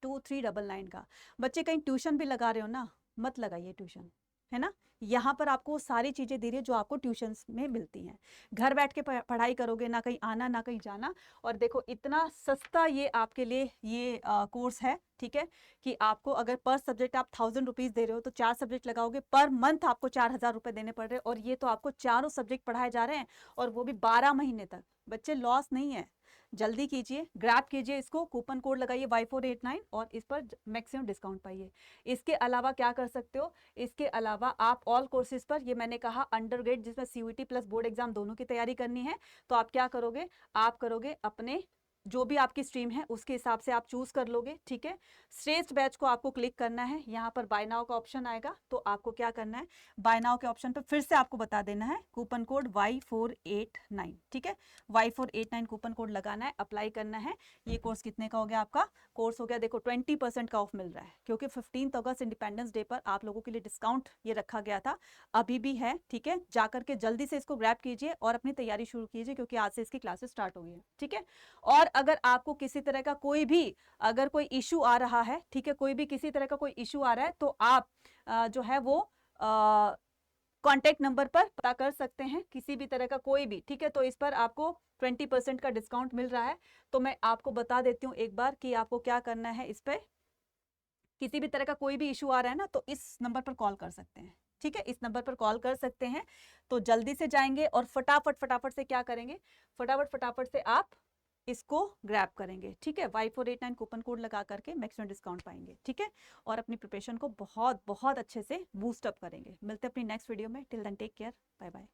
2399 का। बच्चे कहीं ट्यूशन भी लगा रहे हो ना, मत लगाइए ट्यूशन, है ना, यहाँ पर आपको सारी चीजें दे रही है जो आपको ट्यूशन में मिलती हैं। घर बैठ के पढ़ाई करोगे, ना कहीं आना ना कहीं जाना। और देखो इतना सस्ता ये आपके लिए ये कोर्स है। ठीक है, कि आपको अगर पर सब्जेक्ट आप 1000 रुपीज दे रहे हो तो 4 सब्जेक्ट लगाओगे, पर मंथ आपको 4000 रुपए देने पड़ रहे हैं, और ये तो आपको चारों सब्जेक्ट पढ़ाए जा रहे हैं, और वो भी 12 महीने तक। बच्चे लॉस नहीं है, जल्दी कीजिए, ग्रैब कीजिए इसको, कूपन कोड लगाइए Y489 और इस पर मैक्सिमम डिस्काउंट पाइए। इसके अलावा क्या कर सकते हो, इसके अलावा आप ऑल कोर्सेज पर, ये मैंने कहा अंडर ग्रेड जिसमें सीयूटी प्लस बोर्ड एग्जाम दोनों की तैयारी करनी है, तो आप क्या करोगे, आप करोगे अपने जो भी आपकी स्ट्रीम है उसके हिसाब से आप चूज कर लोगे। ठीक है, श्रेष्ठ बैच को आपको क्लिक करना है, यहाँ पर बाय नाउ का ऑप्शन आएगा, तो आपको क्या करना है, बाय नाउ के ऑप्शन पर फिर से आपको बता देना है कूपन कोड Y489। ठीक है, Y489 कूपन कोड लगाना है, अप्लाई करना है। ये कोर्स कितने का हो गया, आपका कोर्स हो गया, देखो 20% का ऑफ मिल रहा है, क्योंकि 15 अगस्त इंडिपेंडेंस डे पर आप लोगों के लिए डिस्काउंट ये रखा गया था, अभी भी है। ठीक है, जाकर के जल्दी से इसको ग्रैब कीजिए और अपनी तैयारी शुरू कीजिए, क्योंकि आज से इसकी क्लासेस स्टार्ट हो गई है। ठीक है, और अगर आपको किसी तरह का कोई भी अगर कोई इशू आ रहा है, ठीक है, कोई भी किसी तरह का कोई इशू आ रहा है, तो आप जो है वो कांटेक्ट नंबर पर पता कर सकते हैं, किसी भी तरह का कोई भी। ठीक है, तो इस पर आपको 20% का डिस्काउंट मिल रहा है। तो मैं आपको बता देती हूँ एक बार कि आपको क्या करना है, इस पर किसी भी तरह का कोई भी इशू आ रहा है ना, तो इस नंबर पर कॉल कर सकते हैं। ठीक है, इस नंबर पर कॉल कर सकते हैं। तो जल्दी से जाएंगे और फटाफट से क्या करेंगे, फटाफट से आप इसको ग्रैब करेंगे, ठीक है। Y489 कूपन कोड लगा करके मैक्सिमम डिस्काउंट पाएंगे, ठीक है, और अपनी प्रिपरेशन को बहुत बहुत अच्छे से बूस्ट अप करेंगे। मिलते हैं अपनी नेक्स्ट वीडियो में। Till then take care, bye bye.